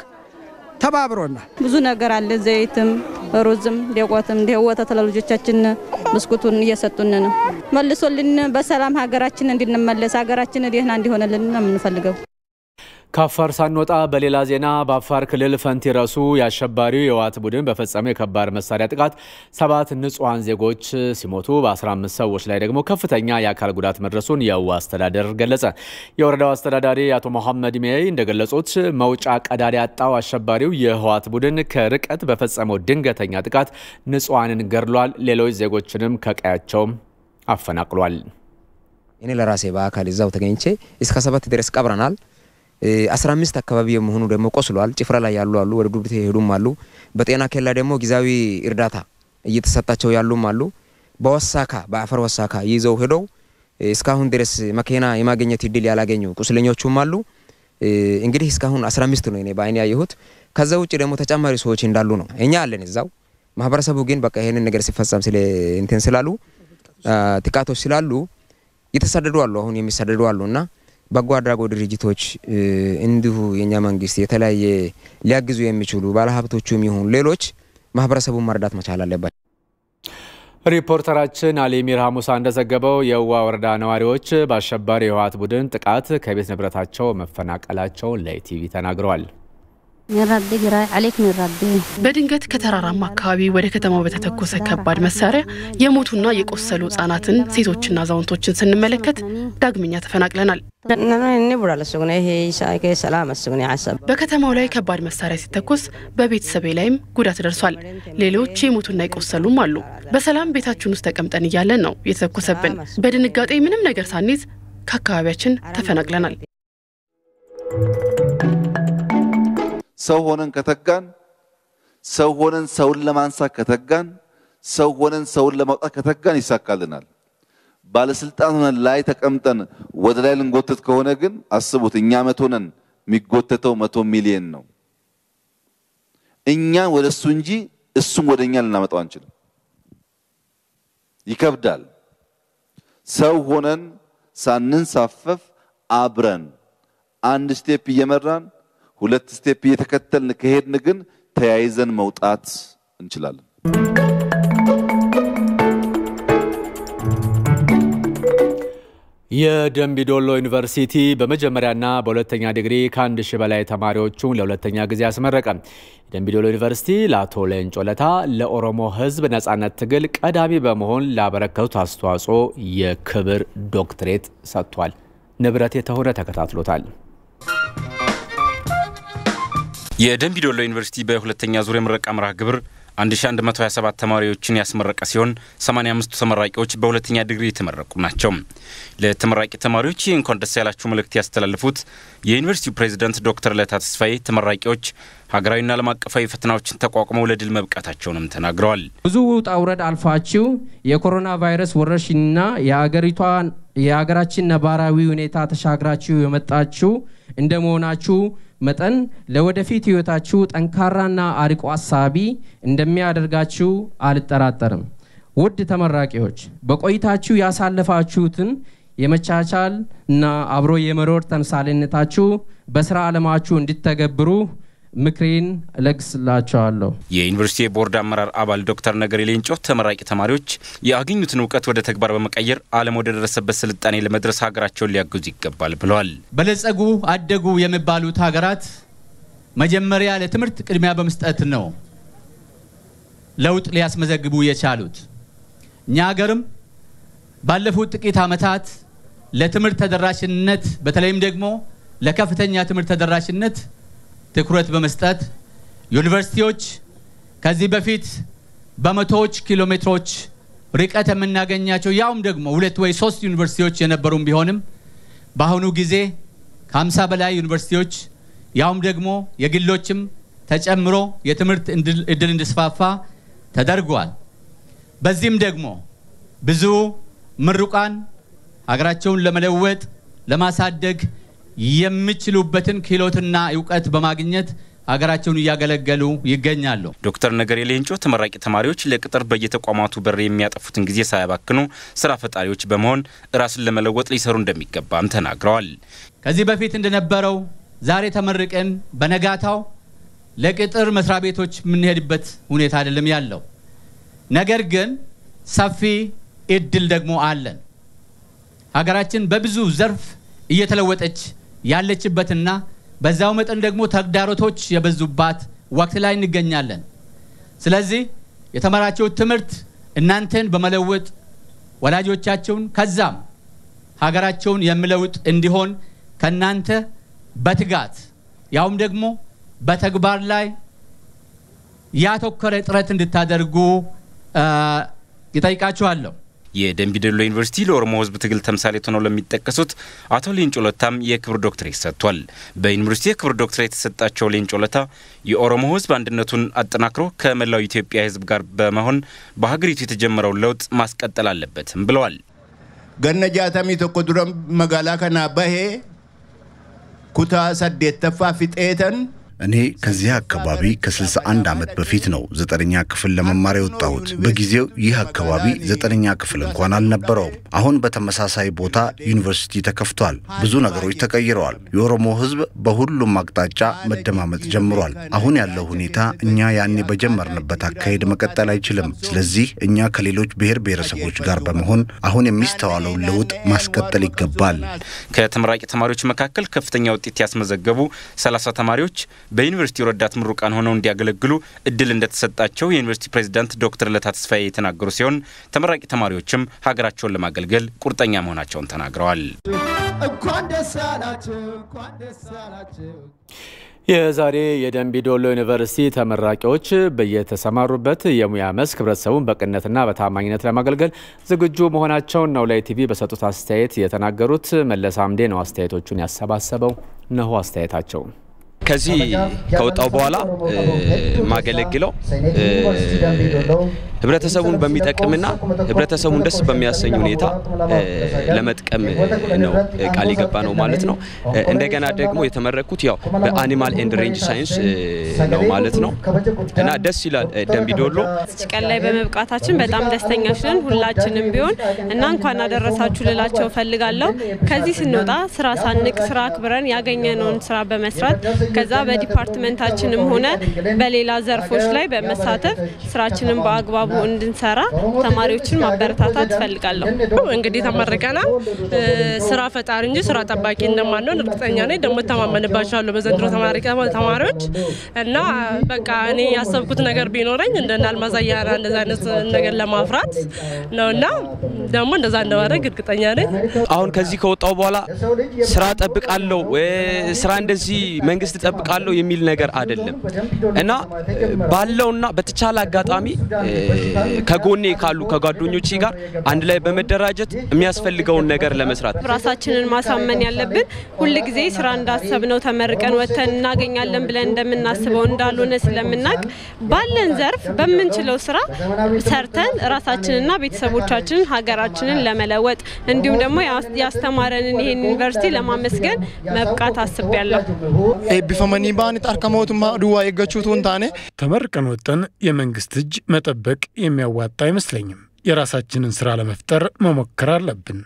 ተባብሮናል። ብዙ ነገር አለ። ዘይትም ሩዝም ደቆትም ደወተት ለልጆቻችን ብስኩቱን እየሰጡን ነው። መልሶልን በሰላም ሀገራችን እንድንመለስ ሀገራችን ደህና እንዲሆነልን ነው የምንፈልገው። ከአፋር ሳንወጣ በሌላ ዜና በአፋር ክልል ፈንቲ ረሱ የአሸባሪው የህወሓት ቡድን በፈጸመው የከባድ መሳሪያ ጥቃት 7 ንጹሃን ዜጎች ሲሞቱ በ15 ሰዎች ላይ ደግሞ ከፍተኛ የአካል ጉዳት መድረሱን የህወሓት አስተዳደር ገለጸ። የወረዳው አስተዳዳሪ አቶ መሐመድ ሚያይ እንደገለጹት መውጫ ቀዳዳ ያጣው አሸባሪው የህወሓት ቡድን ከርቀት በፈጸመው ድንገተኛ ጥቃት ንጹሃንን ገድሏል፣ ሌሎች ዜጎችንም ከቀያቸው አፈናቅሏል። እኔ ለራሴ በአካል እዛው ተገኝቼ እስከ 7 ድረስ ቀብረናል። 15 አካባቢ የመሆኑ ደግሞ ቆስሏል። ጭፍራ ላይ ያሉ አሉ፣ ወደ ዱብቴ ሄዱም አሉ። በጤና ኬላ ደግሞ ጊዜያዊ እርዳታ እየተሰጣቸው ያሉም አሉ። በወሳካ በአፈር ወሳካ ይዘው ሄደው እስካሁን ድረስ መኪና የማግኘት እድል ያላገኙ ቁስለኞቹም አሉ። እንግዲህ እስካሁን 15 ነው እኔ በአይኔ ያየሁት። ከዛ ውጪ ደግሞ ተጨማሪ ሰዎች እንዳሉ ነው። እኛ አለን እዛው። ማህበረሰቡ ግን በቃ ይሄንን ነገር ሲፈጸም እንትን ስላሉ ጥቃቶች ስላሉ የተሰደዱ አሉ፣ አሁን የሚሰደዱ አሉና በጎ አድራጎት ድርጅቶች እንዲሁ የኛ መንግስት የተለያየ ሊያግዙ የሚችሉ ባለሀብቶችም ይሁን ሌሎች ማህበረሰቡን መርዳት መቻል አለባቸው። ሪፖርተራችን አሊሚር ሐሙሳ እንደዘገበው የዋ ወረዳ ነዋሪዎች በአሸባሪ የህወሓት ቡድን ጥቃት ከቤት ንብረታቸው መፈናቀላቸው ለኢቲቪ ተናግረዋል። በድንገት ከተራራማ አካባቢ ወደ ከተማው በተተኮሰ ከባድ መሳሪያ የሞቱና የቆሰሉ ህጻናትን፣ ሴቶችና አዛውንቶችን ስንመለከት ዳግመኛ ተፈናቅለናል። በከተማው ላይ ከባድ መሳሪያ ሲተኮስ በቤተሰቤ ላይም ጉዳት ደርሷል። ሌሎች የሞቱና የቆሰሉም አሉ። በሰላም ቤታችን ውስጥ ተቀምጠን እያለን ነው የተተኮሰብን። በድንጋጤ ምንም ነገር ሳንይዝ ከአካባቢያችን ተፈናቅለናል። ሰው ሆነን ከተጋን፣ ሰው ሆነን ሰውን ለማንሳት ከተጋን፣ ሰው ሆነን ሰውን ለማውጣት ከተጋን ይሳካልናል። ባለስልጣን ሆነን ላይ ተቀምጠን ወደ ላይ ልንጎተት ከሆነ ግን አስቡት፣ እኛ 100 ነን፣ የሚጎተተው 100 ሚሊዮን ነው። እኛ ወደሱ እንጂ እሱም ወደኛ ልናመጣው አንችልም። ይከብዳል። ሰው ሆነን ሳንንሳፈፍ አብረን አንድ ስቴፕ እየመራን 2 ስቴፕ እየተከተልን ከሄድን ግን ተያይዘን መውጣት እንችላለን። የደምቢዶሎ ዩኒቨርሲቲ በመጀመሪያና በሁለተኛ ዲግሪ ከ1000 በላይ ተማሪዎቹን ለሁለተኛ ጊዜ አስመረቀ። የደምቢዶሎ ዩኒቨርሲቲ ለአቶ ሌንጮ ለታ ለኦሮሞ ሕዝብ ነጻነት ትግል ቀዳሚ በመሆን ላበረከቱት አስተዋጽኦ የክብር ዶክትሬት ሰጥቷል። ንብረት የተሆነ ተከታትሎታል። የደምቢዶሎ ዩኒቨርሲቲ በሁለተኛ ዙር የምረቃ መርሃ ግብር 1127 ተማሪዎችን ያስመረቀ ሲሆን 85 ተመራቂዎች በሁለተኛ ዲግሪ የተመረቁ ናቸው። ለተመራቂ ተማሪዎች እንኳን ደስ ያላችሁ መልእክት ያስተላልፉት የዩኒቨርሲቲው ፕሬዝዳንት ዶክተር ለታ ተስፋዬ ተመራቂዎች ሀገራዊና ዓለም አቀፋዊ ፈተናዎችን ተቋቁመው ለድል መብቃታቸውንም ተናግረዋል። ብዙ ውጣ ውረድ አልፋችሁ የኮሮና ቫይረስ ወረርሽኝና የሀገራችን ነባራዊ ሁኔታ ተሻግራችሁ የመጣችሁ እንደመሆናችሁ መጠን ለወደፊት ህይወታችሁ ጠንካራና አርቆ አሳቢ እንደሚያደርጋችሁ አልጠራጠርም። ውድ ተመራቂዎች በቆይታችሁ ያሳለፋችሁትን የመቻቻል እና አብሮ የመኖር ተምሳሌነታችሁ በስራ ዓለማችሁ እንድትተገብሩ ምክሬን እለግስላቸዋለሁ። የዩኒቨርሲቲ ቦርድ አመራር አባል ዶክተር ነገሪ ሌንጮ ተመራቂ ተማሪዎች ያገኙትን ዕውቀት ወደ ተግባር በመቀየር ዓለም ወደ ደረሰበት ስልጣኔ ለመድረስ ሀገራቸውን ሊያግዙ ይገባል ብለዋል። በለጸጉ አደጉ የሚባሉት ሀገራት መጀመሪያ ለትምህርት ቅድሚያ በመስጠት ነው ለውጥ ሊያስመዘግቡ የቻሉት። እኛ ሀገርም ባለፉት ጥቂት ዓመታት ለትምህርት ተደራሽነት በተለይም ደግሞ ለከፍተኛ ትምህርት ተደራሽነት ትኩረት በመስጠት ዩኒቨርሲቲዎች ከዚህ በፊት በመቶዎች ኪሎሜትሮች ርቀት የምናገኛቸው ያውም ደግሞ 2 ወይ 3 ዩኒቨርሲቲዎች የነበሩም ቢሆንም በአሁኑ ጊዜ ከ50 በላይ ዩኒቨርሲቲዎች ያውም ደግሞ የግሎችም ተጨምሮ የትምህርት እድል እንዲስፋፋ ተደርጓል። በዚህም ደግሞ ብዙ ምሩቃን ሀገራቸውን ለመለወጥ ለማሳደግ የሚችሉበትን ክህሎትና ዕውቀት በማግኘት ሀገራቸውን ያገለገሉ ይገኛሉ። ዶክተር ነገሪ ሌንጮ ተመራቂ ተማሪዎች ለቅጥር በየተቋማቱ በር የሚያጠፉትን ጊዜ ሳያባክኑ ስራ ፈጣሪዎች በመሆን ራስን ለመለወጥ ሊሰሩ እንደሚገባም ተናግረዋል። ከዚህ በፊት እንደነበረው ዛሬ ተመርቀን በነጋታው ለቅጥር መስሪያ ቤቶች የምንሄድበት ሁኔታ አይደለም ያለው። ነገር ግን ሰፊ እድል ደግሞ አለን። ሀገራችን በብዙ ዘርፍ እየተለወጠች ያለችበትና በዛው መጠን ደግሞ ተግዳሮቶች የበዙባት ወቅት ላይ እንገኛለን። ስለዚህ የተማራችሁ ትምህርት እናንተን በመለወጥ ወላጆቻችሁን ከዛም ሀገራቸውን የሚለውጥ እንዲሆን ከናንተ በትጋት ያውም ደግሞ በተግባር ላይ ያተኮረ ጥረት እንድታደርጉ ይጠይቃችኋለሁ። የደምቢ ዶሎ ዩኒቨርሲቲ ለኦሮሞ ሕዝብ ትግል ተምሳሌት ሆነው ለሚጠቀሱት አቶ ሌንጮ ለታም የክብር ዶክትሬት ሰጥቷል። በዩኒቨርሲቲ የክብር ዶክትሬት የተሰጣቸው ሌንጮ ለታ የኦሮሞ ሕዝብ አንድነቱን አጠናክሮ ከመላው ኢትዮጵያ ሕዝብ ጋር በመሆን በሀገሪቱ የተጀመረው ለውጥ ማስቀጠል አለበትም ብለዋል። ገነጃታሚ ተቆድረም መጋላ ከና በሄ ኩታ ሰደተፋ ፊጤተን እኔ ከዚህ አካባቢ ከ61 ዓመት በፊት ነው 9ኛ ክፍል ለመማር የወጣሁት። በጊዜው ይህ አካባቢ 9ኛ ክፍል እንኳን አልነበረውም። አሁን በተመሳሳይ ቦታ ዩኒቨርሲቲ ተከፍቷል። ብዙ ነገሮች ተቀይረዋል። የኦሮሞ ሕዝብ በሁሉም አቅጣጫ መደማመጥ ጀምሯል። አሁን ያለው ሁኔታ እኛ ያኔ በጀመርንበት አካሄድ መቀጠል አይችልም። ስለዚህ እኛ ከሌሎች ብሔር ብሔረሰቦች ጋር በመሆን አሁን የሚስተዋለው ለውጥ ማስቀጠል ይገባል። ከተመራቂ ተማሪዎች መካከል ከፍተኛ ውጤት ያስመዘገቡ 30 ተማሪዎች በዩኒቨርሲቲ ረዳት ምሩቃን ሆነው እንዲያገለግሉ እድል እንደተሰጣቸው የዩኒቨርሲቲ ፕሬዝዳንት ዶክተር ለታ ተስፋዬ የተናገሩ ሲሆን ተመራቂ ተማሪዎችም ሀገራቸውን ለማገልገል ቁርጠኛ መሆናቸውን ተናግረዋል። የዛሬ የደምቢ ዶሎ ዩኒቨርሲቲ ተመራቂዎች በየተሰማሩበት የሙያ መስክ ህብረተሰቡን በቅንነትና በታማኝነት ለማገልገል ዝግጁ መሆናቸውን ነው ለኢቲቪ በሰጡት አስተያየት የተናገሩት። መለስ አምዴ ነው አስተያየቶቹን ያሰባሰበው። ነው አስተያየታቸው። ከዚህ ከወጣው በኋላ ማገለግለው ህብረተሰቡን በሚጠቅምና ህብረተሰቡን ደስ በሚያሰኝ ሁኔታ ለመጥቀም ነው ቃል የገባ ነው ማለት ነው። እንደገና ደግሞ የተመረኩት ያው በአኒማል ኤንድ ሬንጅ ሳይንስ ነው ማለት ነው እና ደስ ይላል። ደምቢ ዶሎ ቀን ላይ በመብቃታችን በጣም ደስተኞች ነን ሁላችንም ቢሆን እና እንኳን አደረሳችሁ ልላቸው ፈልጋለሁ። ከዚህ ስንወጣ ስራ ሳንቅ ስራ አክብረን ያገኘነውን ስራ በመስራት ከዛ በዲፓርትመንታችንም ሆነ በሌላ ዘርፎች ላይ በመሳተፍ ስራችንን በአግባቡ እንድንሰራ ተማሪዎችን ማበረታታት ፈልጋለሁ። እንግዲህ ተመረቀና ስራ ፈጣሪ እንጂ ስራ ጠባቂ እንደማንሆን እርግጠኛ ነኝ። ደግሞ ተማመንባቸዋለሁ በዘንድሮ ተማሪዎች እና በቃ እኔ ያሰብኩት ነገር ቢኖረኝ እንደና አልማዛያና እንደዛ አይነት ነገር ለማፍራት ነውና ደግሞ እንደዛ እንደማድረግ እርግጠኛ ነኝ። አሁን ከዚህ ከወጣው በኋላ ስራ ጠብቃለሁ ስራ እንደዚህ መንግስት ጠብቃለሁ የሚል ነገር አይደለም እና ባለውና በተቻለ አጋጣሚ ከጎኔ ካሉ ከጓደኞቼ ጋር አንድ ላይ በመደራጀት የሚያስፈልገውን ነገር ለመስራት ራሳችንን ማሳመን ያለብን ሁሉ ጊዜ ስራ እንዳሰብነው ተመርቀን ወተን እናገኛለን ብለን እንደምናስበው እንዳልሆነ ስለምናቅ ባለን ዘርፍ በመንችለው ስራ ሰርተን ራሳችንና ቤተሰቦቻችንን ሀገራችንን ለመለወጥ እንዲሁም ደግሞ ያስተማረንን ይሄን ዩኒቨርሲቲ ለማመስገን መብቃት አስቤያለሁ። ኤቢፈመኒ ባን ታርከሞቱማ ዱዋ የገቹቱን ታኔ ተመርቀን ወጠን የመንግስት እጅ መጠበቅ የሚያዋጣ አይመስለኝም። የራሳችንን ስራ ለመፍጠር መሞከር አለብን።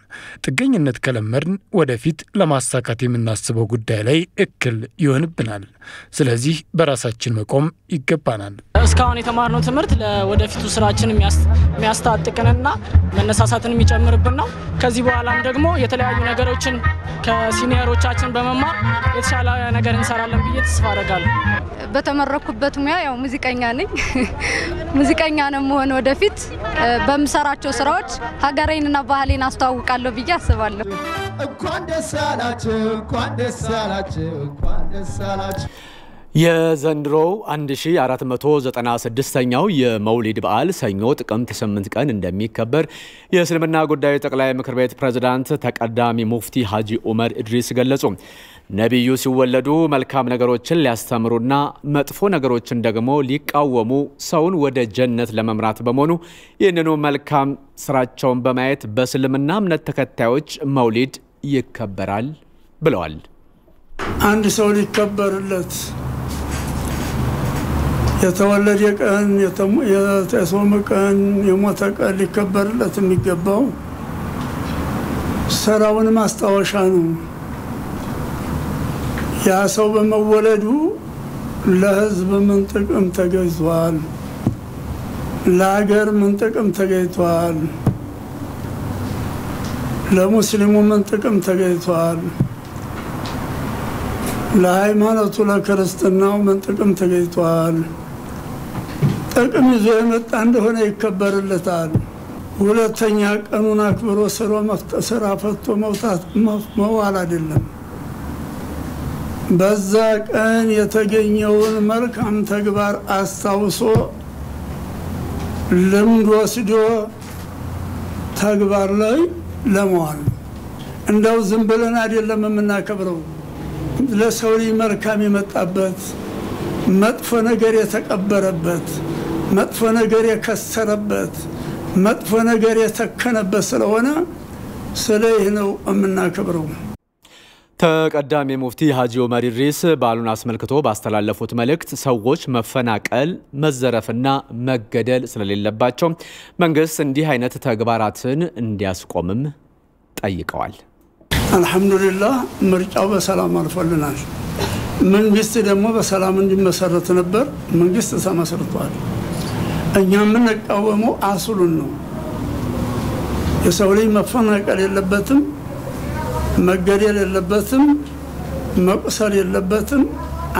ጥገኝነት ከለመድን ወደፊት ለማሳካት የምናስበው ጉዳይ ላይ እክል ይሆንብናል። ስለዚህ በራሳችን መቆም ይገባናል። እስካሁን የተማርነው ትምህርት ለወደፊቱ ስራችን የሚያስታጥቅንና መነሳሳትን የሚጨምርብን ነው። ከዚህ በኋላም ደግሞ የተለያዩ ነገሮችን ከሲኒየሮቻችን በመማር የተሻለ ነገር እንሰራለን ብዬ ተስፋ አደርጋለሁ። በተመረኩበት ሙያ ያው ሙዚቀኛ ነኝ። ሙዚቀኛ ነው መሆን ወደፊት በመሰራቸው ስራዎች ሀገሬንና ባህሌን አስተዋውቃለሁ ብዬ አስባለሁ። እንኳን ደስ አላችሁ እንኳን ደስ አላችሁ እንኳን ደስ አላችሁ። የዘንድሮው 1496ኛው የመውሊድ በዓል ሰኞ ጥቅምት 8 ቀን እንደሚከበር የእስልምና ጉዳዮች ጠቅላይ ምክር ቤት ፕሬዝዳንት ተቀዳሚ ሙፍቲ ሐጂ ዑመር ኢድሪስ ገለጹ። ነብዩ ሲወለዱ መልካም ነገሮችን ሊያስተምሩና መጥፎ ነገሮችን ደግሞ ሊቃወሙ ሰውን ወደ ጀነት ለመምራት በመሆኑ ይህንኑ መልካም ስራቸውን በማየት በእስልምና እምነት ተከታዮች መውሊድ ይከበራል ብለዋል። አንድ ሰው ሊከበርለት የተወለደ ቀን የተጾመ ቀን የሞተ ቀን ሊከበርለት የሚገባው ስራውን ማስታወሻ ነው። ያ ሰው በመወለዱ ለህዝብ ምን ጥቅም ተገኝቷል? ለሀገር ምን ጥቅም ተገኝቷል? ለሙስሊሙ ምን ጥቅም ተገኝቷል? ለሃይማኖቱ ለክርስትናው ምን ጥቅም ተገኝቷል? ጥቅም ይዞ የመጣ እንደሆነ ይከበርለታል። ሁለተኛ ቀኑን አክብሮ ስራ ፈቶ መውጣት መዋል አይደለም። በዛ ቀን የተገኘውን መልካም ተግባር አስታውሶ ልምድ ወስዶ ተግባር ላይ ለመዋል እንደው ዝም ብለን አይደለም የምናከብረው። ለሰው ልጅ መልካም የመጣበት መጥፎ ነገር የተቀበረበት መጥፎ ነገር የከሰረበት መጥፎ ነገር የተከነበት ስለሆነ ስለዚህ ነው የምናከብረው። ተቀዳሚ ሙፍቲ ሐጂ ዑመር ኢድሪስ በዓሉን አስመልክቶ ባስተላለፉት መልእክት ሰዎች መፈናቀል፣ መዘረፍና መገደል ስለሌለባቸው መንግስት እንዲህ አይነት ተግባራትን እንዲያስቆምም ጠይቀዋል። አልহামዱሊላህ ምርጫው በሰላም አልፎልናል። መንግስት ደግሞ በሰላም እንዲመሰረት ነበር። መንግስት ተመሰርቷል። እኛ የምንቃወመው አስሉን ነው። የሰው ልጅ መፈናቀል የለበትም፣ መገደል የለበትም፣ መቁሰል የለበትም፣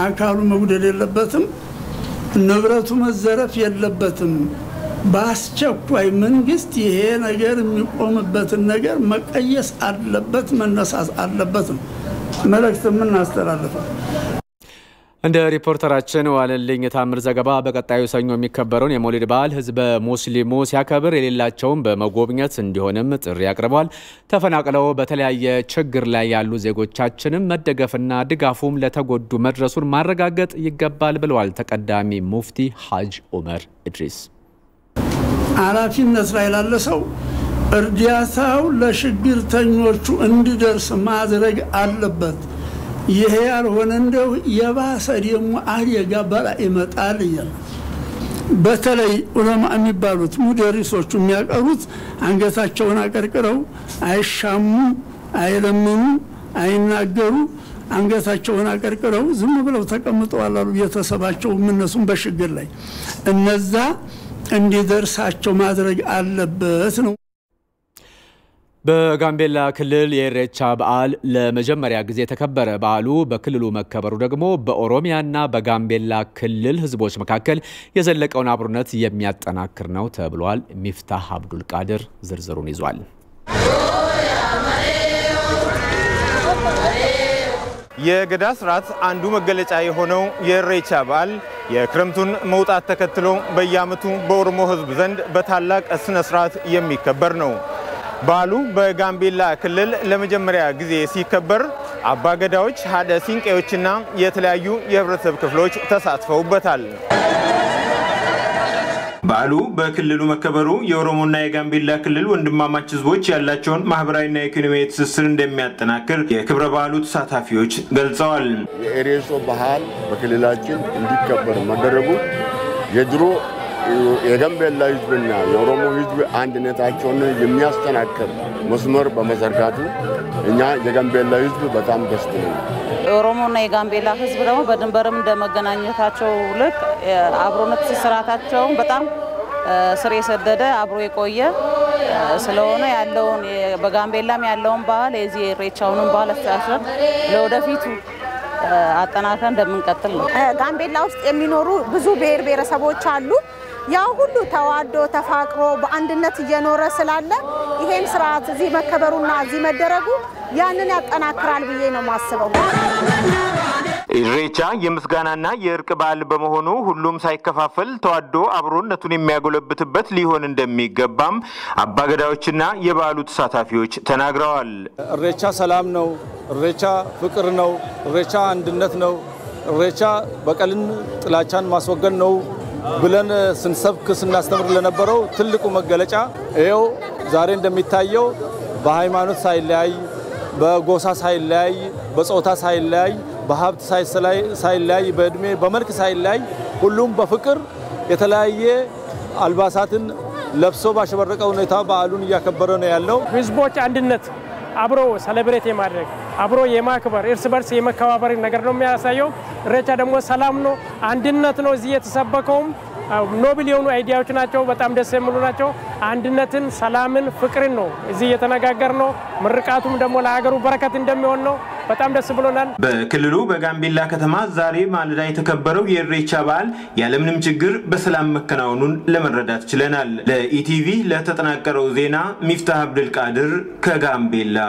አካሉ መጉደል የለበትም፣ ንብረቱ መዘረፍ የለበትም። በአስቸኳይ መንግስት ይሄ ነገር የሚቆምበትን ነገር መቀየስ አለበት፣ መነሳት አለበት ነው መልእክት የምናስተላልፈው። እንደ ሪፖርተራችን ዋለልኝ የታምር ዘገባ በቀጣዩ ሰኞ የሚከበረውን የመውሊድ በዓል ህዝበ ሙስሊሙ ሲያከብር የሌላቸውን በመጎብኘት እንዲሆንም ጥሪ አቅርበዋል። ተፈናቅለው በተለያየ ችግር ላይ ያሉ ዜጎቻችንም መደገፍና ድጋፉም ለተጎዱ መድረሱን ማረጋገጥ ይገባል ብለዋል ተቀዳሚ ሙፍቲ ሐጂ ዑመር ኢድሪስ። ኃላፊነት ላይ ያለ ሰው እርዳታው ለችግርተኞቹ እንዲደርስ ማድረግ አለበት። ይሄ ያልሆነ እንደው የባሰ ደግሞ አደጋ በላይ ይመጣል ይላል። በተለይ ዑለማ የሚባሉት ሙደሪሶቹ የሚያቀሩት አንገታቸውን አቀርቅረው አይሻሙ፣ አይለምኑ፣ አይናገሩ፣ አንገታቸውን አቀርቅረው ዝም ብለው ተቀምጠዋል አሉ ቤተሰባቸው እነሱም በችግር ላይ እነዛ እንዲደርሳቸው ማድረግ አለበት ነው። በጋምቤላ ክልል የኢሬቻ በዓል ለመጀመሪያ ጊዜ ተከበረ። በዓሉ በክልሉ መከበሩ ደግሞ በኦሮሚያና በጋምቤላ ክልል ህዝቦች መካከል የዘለቀውን አብሮነት የሚያጠናክር ነው ተብሏል። ሚፍታህ አብዱል ቃድር ዝርዝሩን ይዟል። የገዳ ስርዓት አንዱ መገለጫ የሆነው የኢሬቻ በዓል የክረምቱን መውጣት ተከትሎ በየዓመቱ በኦሮሞ ህዝብ ዘንድ በታላቅ ስነ ስርዓት የሚከበር ነው። በዓሉ በጋምቤላ ክልል ለመጀመሪያ ጊዜ ሲከበር አባገዳዎች፣ ሀደ ሲንቄዎችና የተለያዩ የህብረተሰብ ክፍሎች ተሳትፈውበታል። በዓሉ በክልሉ መከበሩ የኦሮሞና የጋምቤላ ክልል ወንድማማች ህዝቦች ያላቸውን ማህበራዊና ኢኮኖሚያዊ ትስስር እንደሚያጠናክር የክብረ በዓሉ ተሳታፊዎች ገልጸዋል። የኢሬቻ በዓል በክልላችን እንዲከበር መደረጉ የድሮ የጋምቤላ ህዝብና የኦሮሞ ህዝብ አንድነታቸውን የሚያስተናክር መስመር በመዘርጋቱ እኛ የጋምቤላ ህዝብ በጣም ደስ ብሎናል። ኦሮሞና የጋምቤላ ህዝብ ደግሞ በድንበርም እንደመገናኘታቸው ልክ አብሮነት ስራታቸው በጣም ስር የሰደደ አብሮ የቆየ ስለሆነ ያለውን በጋምቤላም ያለውን ባህል የዚህ ኢሬቻውን ባህል አስተሳሰብ ለወደፊቱ አጠናክረን እንደምንቀጥል ነው። ጋምቤላ ውስጥ የሚኖሩ ብዙ ብሔር ብሔረሰቦች አሉ። ያው ሁሉ ተዋዶ ተፋቅሮ በአንድነት እየኖረ ስላለ ይሄን ስርዓት እዚህ መከበሩና እዚህ መደረጉ ያንን ያጠናክራል ብዬ ነው ማስበው። ኢሬቻ የምስጋናና የእርቅ በዓል በመሆኑ ሁሉም ሳይከፋፈል ተዋዶ አብሮነቱን የሚያጎለብትበት ሊሆን እንደሚገባም አባገዳዎችና የበዓሉ ተሳታፊዎች ተናግረዋል። ኢሬቻ ሰላም ነው፣ ኢሬቻ ፍቅር ነው፣ ኢሬቻ አንድነት ነው፣ ኢሬቻ በቀልን ጥላቻን ማስወገድ ነው ብለን ስንሰብክ ስናስተምር ለነበረው ትልቁ መገለጫ ይሄው ዛሬ እንደሚታየው በሃይማኖት ሳይለያይ በጎሳ ሳይለያይ በጾታ ሳይለያይ በሀብት ሳይለያይ በእድሜ በመልክ ሳይለያይ ሁሉም በፍቅር የተለያየ አልባሳትን ለብሶ ባሸበረቀ ሁኔታ በዓሉን እያከበረ ነው ያለው። ህዝቦች አንድነት አብሮ ሰለብሬት የማድረግ አብሮ የማክበር እርስ በርስ የመከባበር ነገር ነው የሚያሳየው። ኢሬቻ ደግሞ ሰላም ነው፣ አንድነት ነው። እዚህ የተሰበከውም ኖብል የሆኑ አይዲያዎች ናቸው። በጣም ደስ የሚሉ ናቸው። አንድነትን፣ ሰላምን፣ ፍቅርን ነው እዚህ እየተነጋገር ነው። ምርቃቱም ደግሞ ለሀገሩ በረከት እንደሚሆን ነው። በጣም ደስ ብሎናል። በክልሉ በጋምቤላ ከተማ ዛሬ ማለዳ የተከበረው የኢሬቻ በዓል ያለምንም ችግር በሰላም መከናወኑን ለመረዳት ችለናል። ለኢቲቪ ለተጠናቀረው ዜና ሚፍታህ አብዱል ቃድር ከጋምቤላ።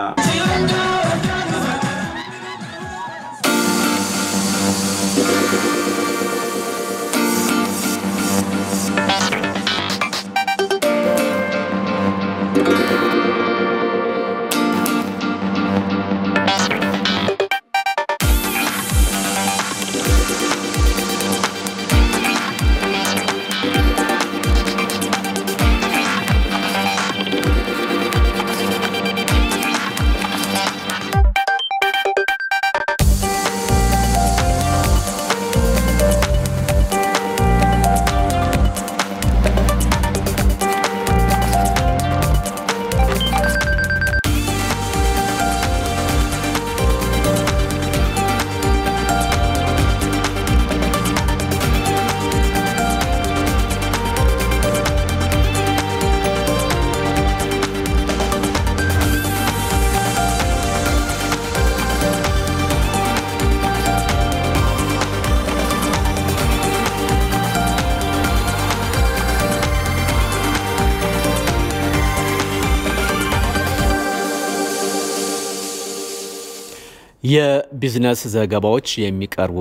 የቢዝነስ ዘገባዎች የሚቀርቡ